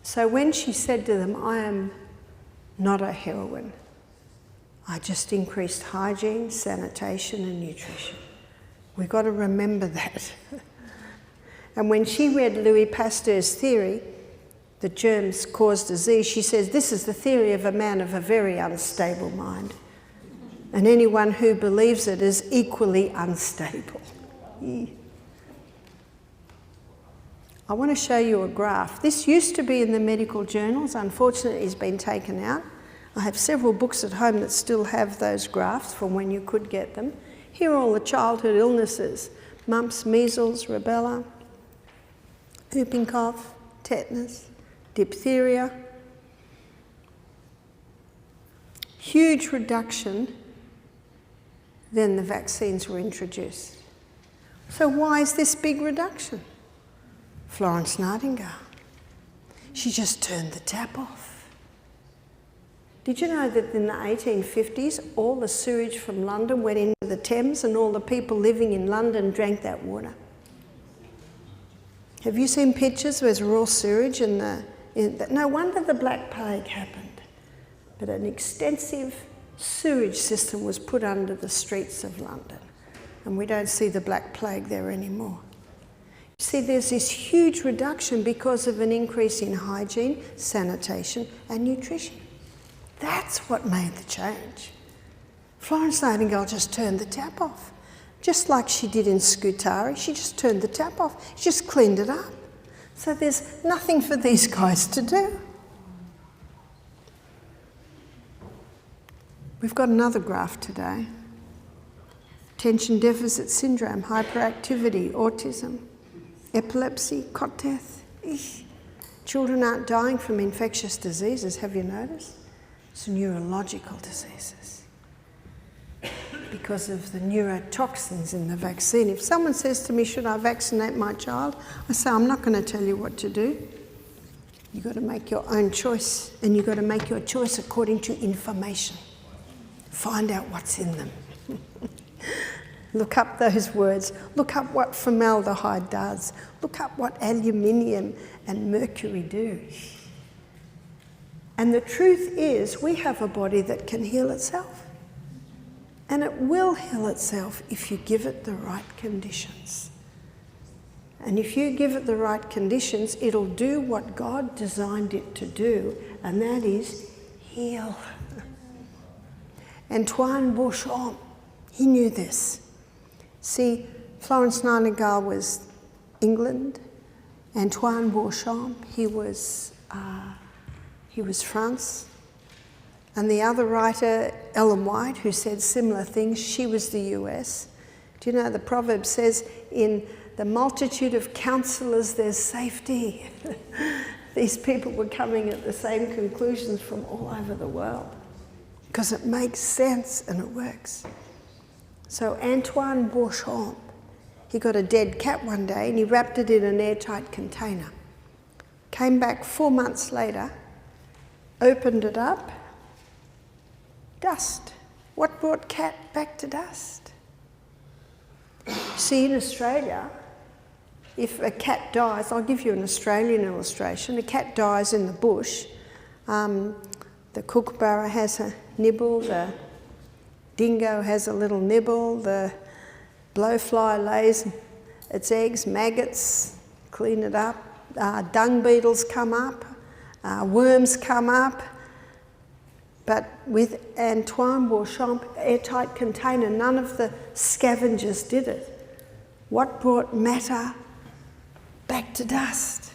So when she said to them, "I am not a heroine, I just increased hygiene, sanitation and nutrition," we've got to remember that. And when she read Louis Pasteur's theory that germs cause disease, she says, "This is the theory of a man of a very unstable mind. And anyone who believes it is equally unstable." I want to show you a graph. This used to be in the medical journals. Unfortunately, it's been taken out. I have several books at home that still have those graphs from when you could get them. Here are all the childhood illnesses: mumps, measles, rubella, whooping cough, tetanus, diphtheria. Huge reduction then the vaccines were introduced. So why is this big reduction? Florence Nightingale. She just turned the tap off. Did you know that in the 1850s, all the sewage from London went into the Thames and all the people living in London drank that water? Have you seen pictures where there's raw sewage no wonder the Black Plague happened. But an extensive sewage system was put under the streets of London, and we don't see the Black Plague there anymore. You see, there's this huge reduction because of an increase in hygiene, sanitation and nutrition. That's what made the change. Florence Nightingale just turned the tap off. just like she did in Scutari. She just turned the tap off. She just cleaned it up. So there's nothing for these guys to do. We've got another graph today. Attention deficit syndrome, hyperactivity, autism, epilepsy, cot death. Eesh. Children aren't dying from infectious diseases, have you noticed? It's neurological diseases because of the neurotoxins in the vaccine. If someone says to me, should I vaccinate my child? I say, I'm not going to tell you what to do. You've got to make your own choice, and you've got to make your choice according to information. Find out what's in them. Look up those words. Look up what formaldehyde does. Look up what aluminium and mercury do. And the truth is, we have a body that can heal itself. And it will heal itself if you give it the right conditions. And if you give it the right conditions, it'll do what God designed it to do, and that is heal. Antoine Beauchamp, he knew this. See, Florence Nightingale was England. Antoine Beauchamp, he was France. And the other writer, Ellen White, who said similar things, she was the US. Do you know the proverb says, in the multitude of counsellors there's safety. These people were coming at the same conclusions from all over the world because it makes sense and it works. So Antoine Beauchamp, he got a dead cat one day and he wrapped it in an airtight container. Came back 4 months later, opened it up, dust. What brought cat back to dust? See, in Australia, if a cat dies, I'll give you an Australian illustration. A cat dies in the bush, the kookaburra has a nibble, the dingo has a little nibble, the blowfly lays its eggs, maggots clean it up, dung beetles come up, worms come up. But with Antoine Beauchamp, airtight container, none of the scavengers did it. What brought matter back to dust?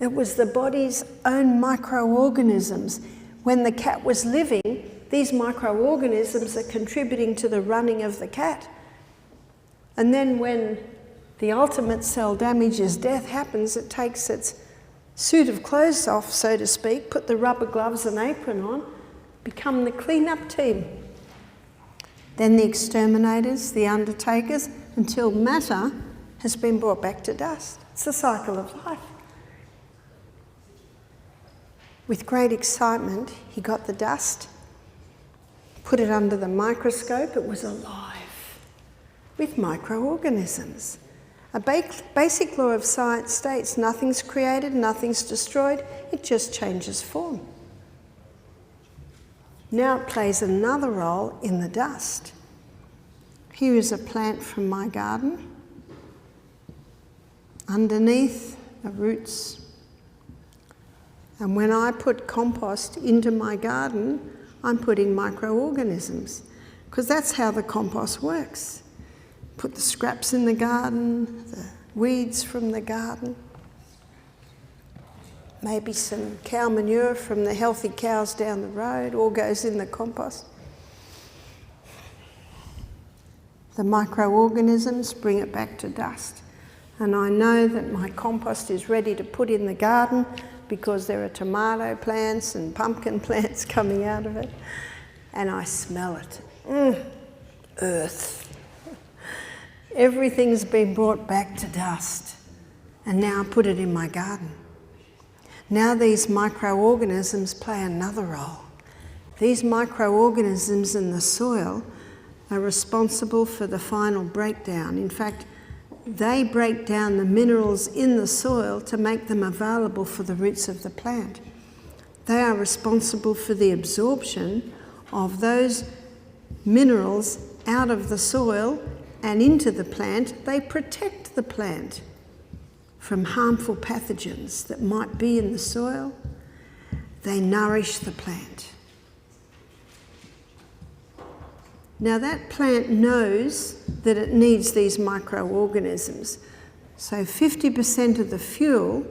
It was the body's own microorganisms. When the cat was living, these microorganisms are contributing to the running of the cat. And then when the ultimate cell damage is death happens, it takes its suit of clothes off, so to speak, put the rubber gloves and apron on, become the clean-up team. Then the exterminators, the undertakers, until matter has been brought back to dust. It's the cycle of life. With great excitement, he got the dust, put it under the microscope. It was alive with microorganisms. A basic law of science states nothing's created, nothing's destroyed, it just changes form. Now it plays another role in the dust. Here is a plant from my garden. Underneath are roots. And when I put compost into my garden, I'm putting microorganisms, because that's how the compost works. Put the scraps in the garden, the weeds from the garden, maybe some cow manure from the healthy cows down the road, all goes in the compost. The microorganisms bring it back to dust. And I know that my compost is ready to put in the garden because there are tomato plants and pumpkin plants coming out of it. And I smell it. Earth. Everything's been brought back to dust. And now I put it in my garden. Now these microorganisms play another role. These microorganisms in the soil are responsible for the final breakdown. In fact, they break down the minerals in the soil to make them available for the roots of the plant. They are responsible for the absorption of those minerals out of the soil and into the plant. They protect the plant from harmful pathogens that might be in the soil. They nourish the plant. Now that plant knows that it needs these microorganisms. So 50% of the fuel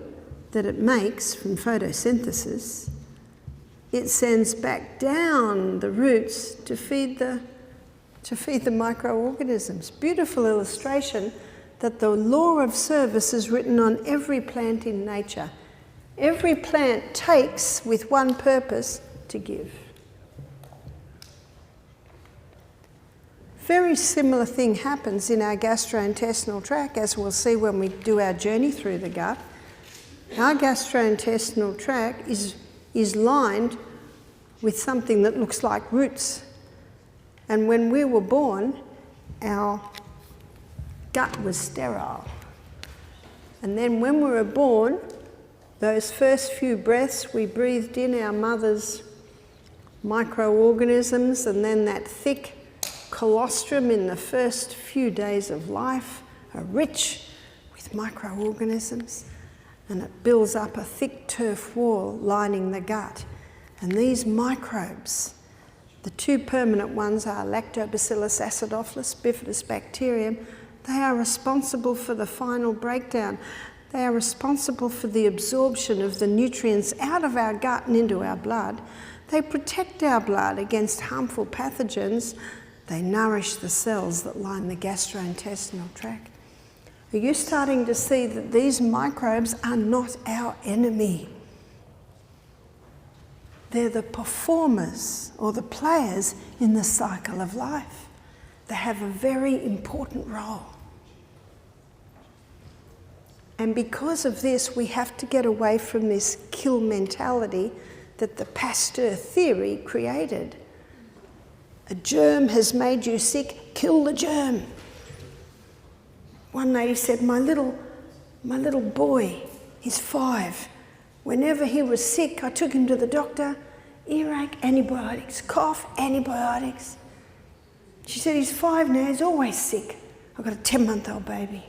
that it makes from photosynthesis, it sends back down the roots to feed the microorganisms. Beautiful illustration that the law of service is written on every plant in nature. Every plant takes with one purpose: to give. Very similar thing happens in our gastrointestinal tract, as we'll see when we do our journey through the gut. Our gastrointestinal tract is lined with something that looks like roots. And when we were born, our gut was sterile. And then when we were born, those first few breaths, we breathed in our mother's microorganisms, and then that thick colostrum in the first few days of life are rich with microorganisms, and it builds up a thick turf wall lining the gut. And these microbes, the two permanent ones are Lactobacillus acidophilus, bifidobacterium. They are responsible for the final breakdown. They are responsible for the absorption of the nutrients out of our gut and into our blood. They protect our blood against harmful pathogens. They nourish the cells that line the gastrointestinal tract. Are you starting to see that these microbes are not our enemy? They're the performers or the players in the cycle of life. They have a very important role. And because of this, we have to get away from this kill mentality that the Pasteur theory created. A germ has made you sick, kill the germ. One lady said, my little boy, he's 5. Whenever he was sick, I took him to the doctor, earache, antibiotics, cough, antibiotics. She said, he's 5 now, he's always sick. I've got a 10-month-old baby.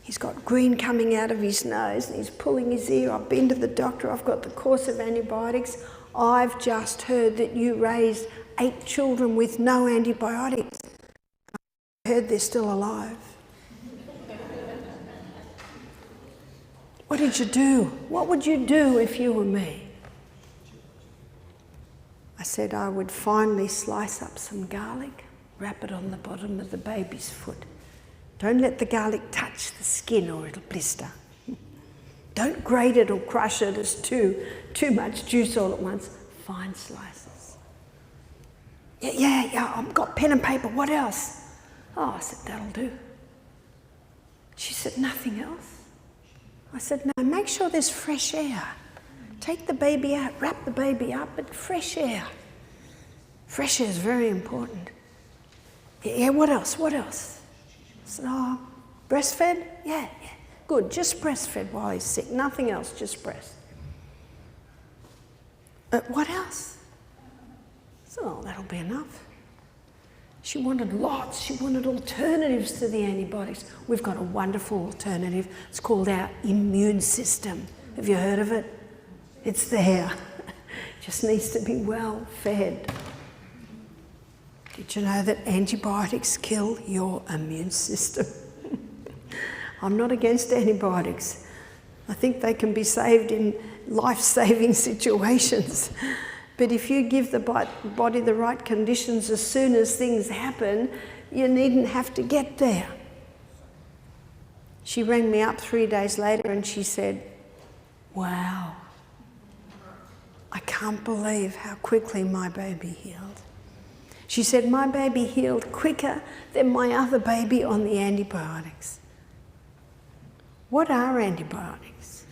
He's got green coming out of his nose and he's pulling his ear. I've been to the doctor, I've got the course of antibiotics. I've just heard that you raised 8 children with no antibiotics. I heard they're still alive. What did you do? What would you do if you were me? I said I would finally slice up some garlic, wrap it on the bottom of the baby's foot. Don't let the garlic touch the skin or it'll blister. Don't grate it or crush it as too much juice all at once. Fine slices. Yeah, I've got pen and paper. What else? Oh, I said, that'll do. She said, nothing else? I said, no, make sure there's fresh air. Take the baby out, wrap the baby up, but fresh air. Fresh air is very important. Yeah, what else? What else? I said, oh, breastfed? Yeah. Good, just breastfed while he's sick. Nothing else, just breast. What else? I said, oh, that'll be enough. She wanted lots. She wanted alternatives to the antibiotics. We've got a wonderful alternative. It's called our immune system. Have you heard of it? It's there. Just needs to be well fed. Did you know that antibiotics kill your immune system? I'm not against antibiotics. I think they can be saved in life-saving situations. But if you give the body the right conditions as soon as things happen, you needn't have to get there. She rang me up 3 days later and she said, wow, I can't believe how quickly my baby healed. She said, my baby healed quicker than my other baby on the antibiotics. What are antibiotics?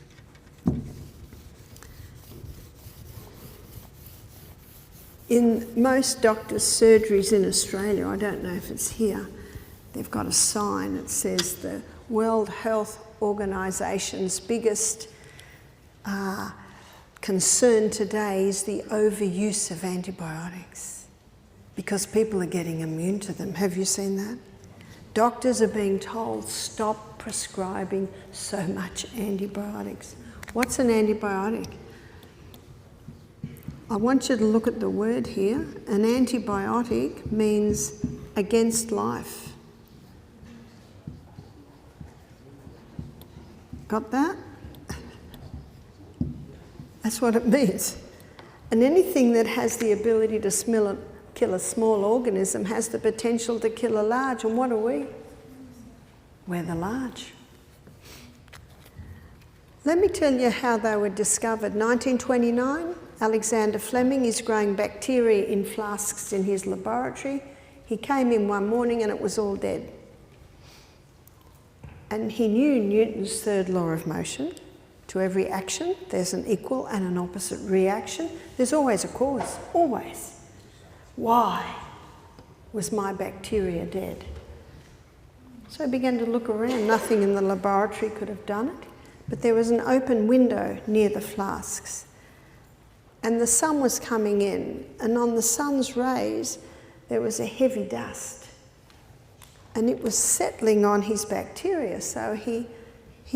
In most doctors' surgeries in Australia, I don't know if it's here, they've got a sign that says the World Health Organisation's biggest concern today is the overuse of antibiotics because people are getting immune to them. Have you seen that? Doctors are being told, stop prescribing so much antibiotics. What's an antibiotic? I want you to look at the word here. An antibiotic means against life. Got that? That's what it means. And anything that has the ability to kill a small organism has the potential to kill a large. And what are we? We're the large. Let me tell you how they were discovered. 1929, Alexander Fleming is growing bacteria in flasks in his laboratory. He came in one morning and it was all dead. And he knew Newton's third law of motion. To every action, there's an equal and an opposite reaction. There's always a cause, always. Why was my bacteria dead? So I began to look around. Nothing in the laboratory could have done it, but there was an open window near the flasks. And the sun was coming in, and on the sun's rays, there was a heavy dust. And it was settling on his bacteria, so he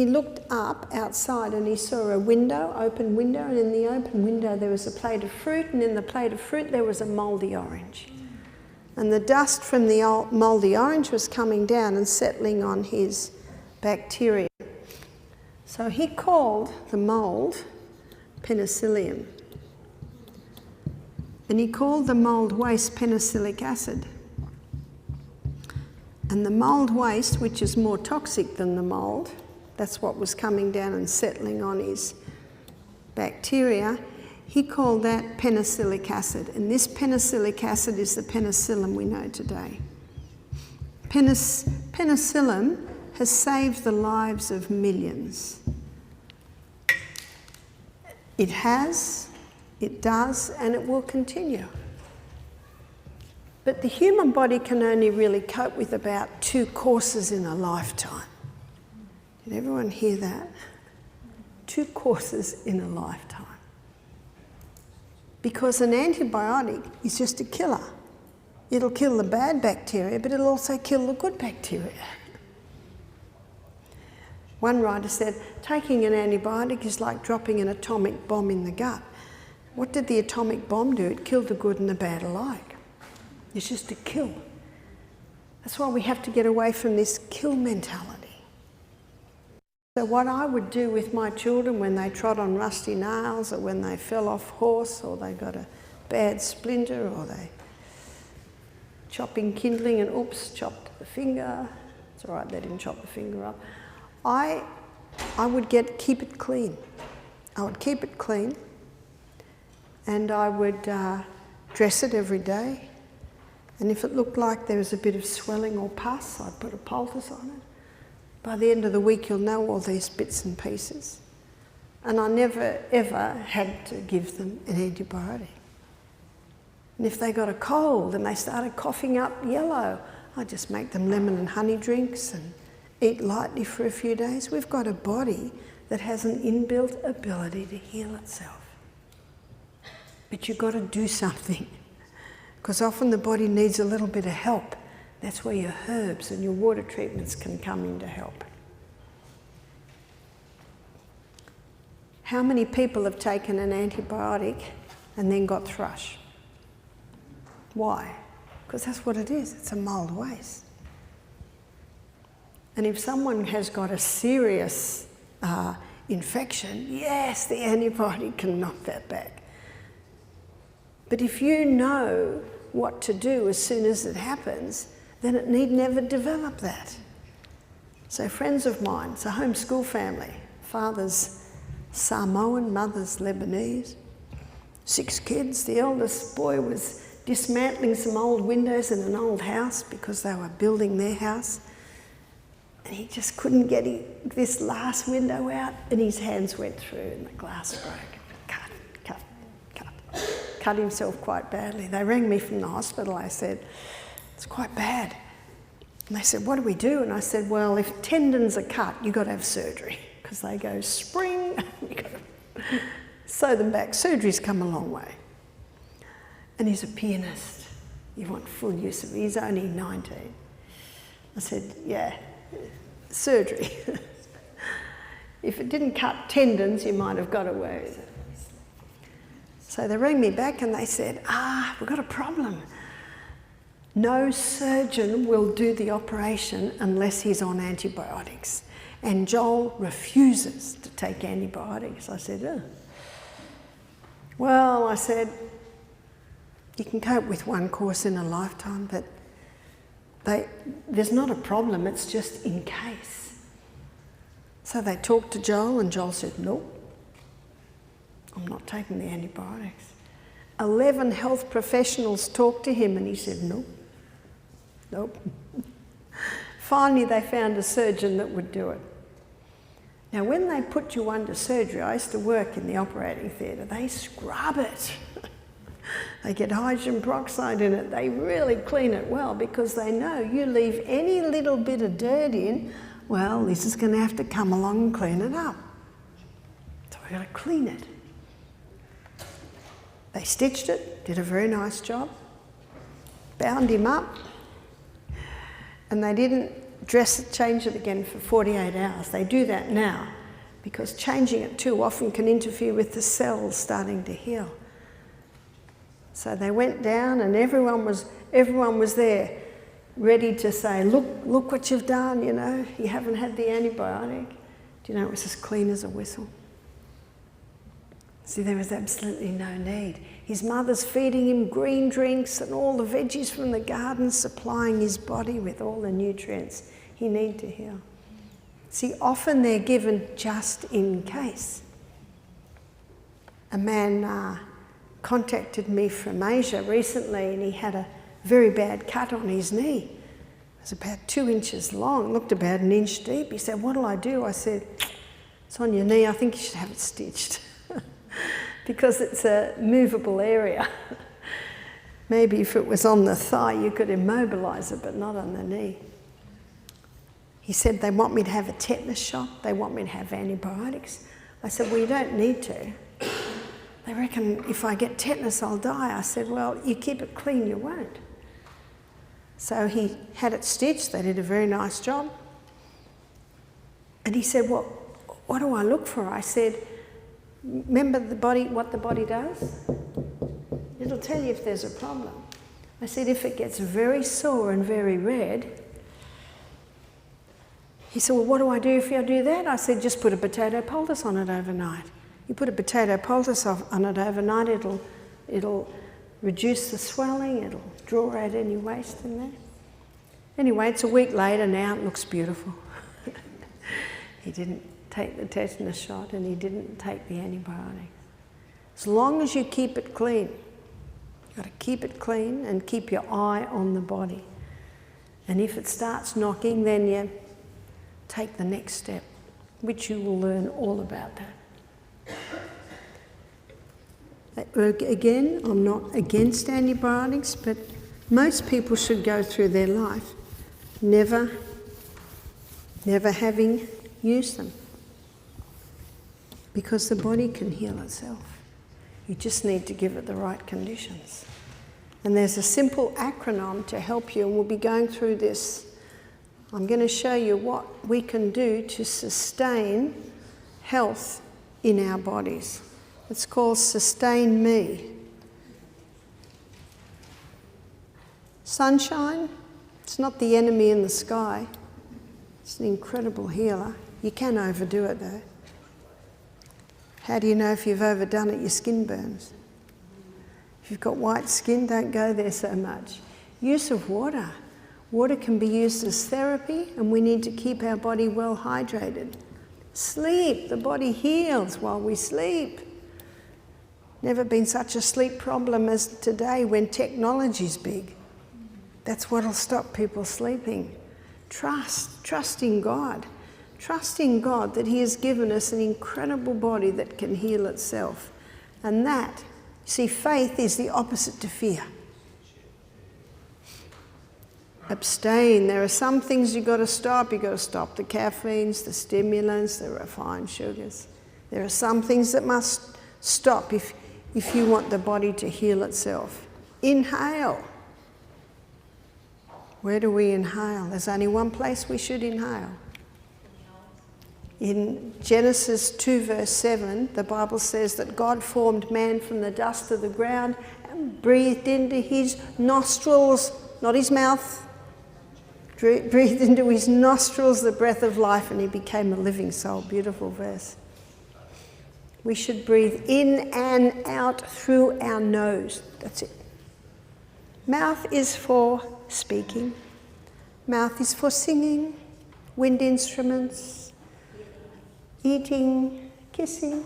looked up outside and he saw a window, open window, and in the open window there was a plate of fruit, and in the plate of fruit there was a mouldy orange. And the dust from the mouldy orange was coming down and settling on his bacteria. So he called the mould penicillium. And he called the mould waste penicillic acid. And the mould waste, which is more toxic than the mould, that's what was coming down and settling on his bacteria, he called that penicillic acid. And this penicillic acid is the penicillin we know today. Penicillin has saved the lives of millions. It has, it does, and it will continue. But the human body can only really cope with about 2 courses in a lifetime. Did everyone hear that? 2 courses in a lifetime. Because an antibiotic is just a killer. It'll kill the bad bacteria, but it'll also kill the good bacteria. One writer said, taking an antibiotic is like dropping an atomic bomb in the gut. What did the atomic bomb do? It killed the good and the bad alike. It's just a kill. That's why we have to get away from this kill mentality. So what I would do with my children when they trod on rusty nails, or when they fell off horse, or they got a bad splinter, or they chopping kindling and oops, chopped the finger. It's all right, they didn't chop the finger up. I would keep it clean. I would keep it clean, and I would dress it every day. And if it looked like there was a bit of swelling or pus, I'd put a poultice on it. By the end of the week, you'll know all these bits and pieces. And I never, ever had to give them an antibiotic. And if they got a cold and they started coughing up yellow, I'd just make them lemon and honey drinks and eat lightly for a few days. We've got a body that has an inbuilt ability to heal itself. But you've got to do something, because often the body needs a little bit of help. That's where your herbs and your water treatments can come in to help. How many people have taken an antibiotic and then got thrush? Why? Because that's what it is. It's a mould waste. And if someone has got a serious infection, yes, the antibiotic can knock that back. But if you know what to do as soon as it happens, then it need never develop that. So friends of mine, it's a homeschool family. Father's Samoan, mother's Lebanese. 6 kids. The eldest boy was dismantling some old windows in an old house because they were building their house. And he just couldn't get this last window out, and his hands went through and the glass broke. Cut himself quite badly. They rang me from the hospital. I said, it's quite bad. And they said, what do we do? And I said, well, if tendons are cut, you've got to have surgery, because they go spring, you've got to sew them back. Surgery's come a long way. And he's a pianist. You want full use of it. He's only 19. I said, yeah, surgery. If it didn't cut tendons, you might have got away with it. So they rang me back and they said, we've got a problem. No surgeon will do the operation unless he's on antibiotics. And Joel refuses to take antibiotics. I said, oh. Well, I said, you can cope with one course in a lifetime, but there's not a problem, it's just in case. So they talked to Joel and Joel said, nope, I'm not taking the antibiotics. 11 health professionals talked to him and he said, nope. Finally, they found a surgeon that would do it. Now, when they put you under surgery, I used to work in the operating theatre, they scrub it. They get hydrogen peroxide in it. They really clean it well because they know you leave any little bit of dirt in, well, this is going to have to come along and clean it up. So we've got to clean it. They stitched it, did a very nice job, bound him up, and they didn't change it again for 48 hours. They do that now because changing it too often can interfere with the cells starting to heal. So they went down and everyone was there ready to say, look what you've done, you know, you haven't had the antibiotic. Do you know, it was as clean as a whistle. See, there was absolutely no need. His mother's feeding him green drinks and all the veggies from the garden, supplying his body with all the nutrients he needs to heal. See, often they're given just in case. A man contacted me from Asia recently and he had a very bad cut on his knee. It was about 2 inches long, looked about an inch deep. He said, what'll I do? I said, it's on your knee, I think you should have it stitched. Because it's a movable area. Maybe if it was on the thigh you could immobilise it, but not on the knee. He said they want me to have a tetanus shot, they want me to have antibiotics. I said, well, you don't need to. They reckon if I get tetanus I'll die. I said, well, you keep it clean, you won't. So he had it stitched, they did a very nice job. And he said, well, what do I look for? I said, remember what the body does? It'll tell you if there's a problem. I said, if it gets very sore and very red. He said, well, what do I do if I do that? I said, just put a potato poultice on it overnight. You put a potato poultice on it overnight, it'll reduce the swelling, it'll draw out any waste in there. Anyway, it's a week later now, it looks beautiful. He didn't take the tetanus shot and he didn't take the antibiotics. As long as you keep it clean, you've got to keep it clean and keep your eye on the body. And if it starts knocking, then you take the next step, which you will learn all about that. Again, I'm not against antibiotics, but most people should go through their life never having used them. Because the body can heal itself. You just need to give it the right conditions. And there's a simple acronym to help you, and we'll be going through this. I'm going to show you what we can do to sustain health in our bodies. It's called Sustain Me. Sunshine, it's not the enemy in the sky. It's an incredible healer. You can overdo it though. How do you know if you've overdone it? Your skin burns. If you've got white skin, don't go there so much. Use of water. Water can be used as therapy, and we need to keep our body well hydrated. Sleep. The body heals while we sleep. Never been such a sleep problem as today when technology's big. That's what'll stop people sleeping. Trust in God. Trust in God that He has given us an incredible body that can heal itself. And that, see, faith is the opposite to fear. Abstain. There are some things you've got to stop. You've got to stop the caffeines, the stimulants, the refined sugars. There are some things that must stop if you want the body to heal itself. Inhale. Where do we inhale? There's only one place we should inhale. In Genesis 2 verse 7, the Bible says that God formed man from the dust of the ground and breathed into his nostrils, not his mouth, breathed into his nostrils the breath of life, and he became a living soul. Beautiful verse. We should breathe in and out through our nose. That's it. Mouth is for speaking. Mouth is for singing, wind instruments, eating, kissing.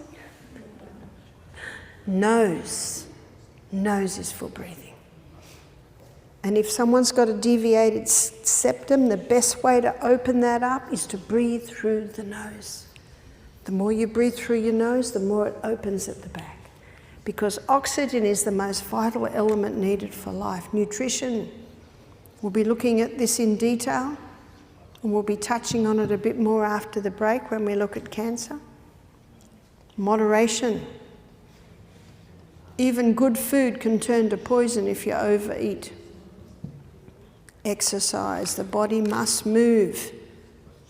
Nose is for breathing. And if someone's got a deviated septum, the best way to open that up is to breathe through the nose. The more you breathe through your nose, the more it opens at the back. Because oxygen is the most vital element needed for life. Nutrition, we'll be looking at this in detail, and we'll be touching on it a bit more after the break when we look at cancer. Moderation. Even good food can turn to poison if you overeat. Exercise. The body must move.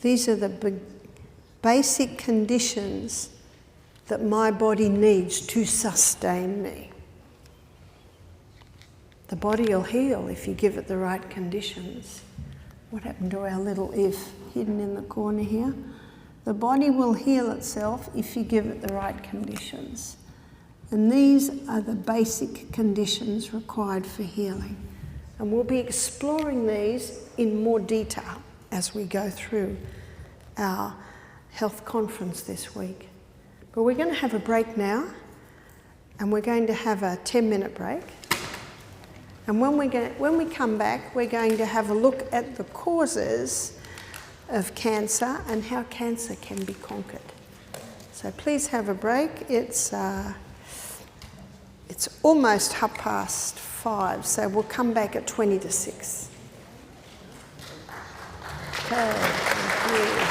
These are the basic conditions that my body needs to sustain me. The body will heal if you give it the right conditions. What happened to our little if hidden in the corner here? The body will heal itself if you give it the right conditions. And these are the basic conditions required for healing. And we'll be exploring these in more detail as we go through our health conference this week. But we're going to have a break now, and we're going to have a 10-minute break. And when we come back, we're going to have a look at the causes of cancer and how cancer can be conquered. So please have a break. It's almost 5:30, so we'll come back at 6:20. Okay, thank you.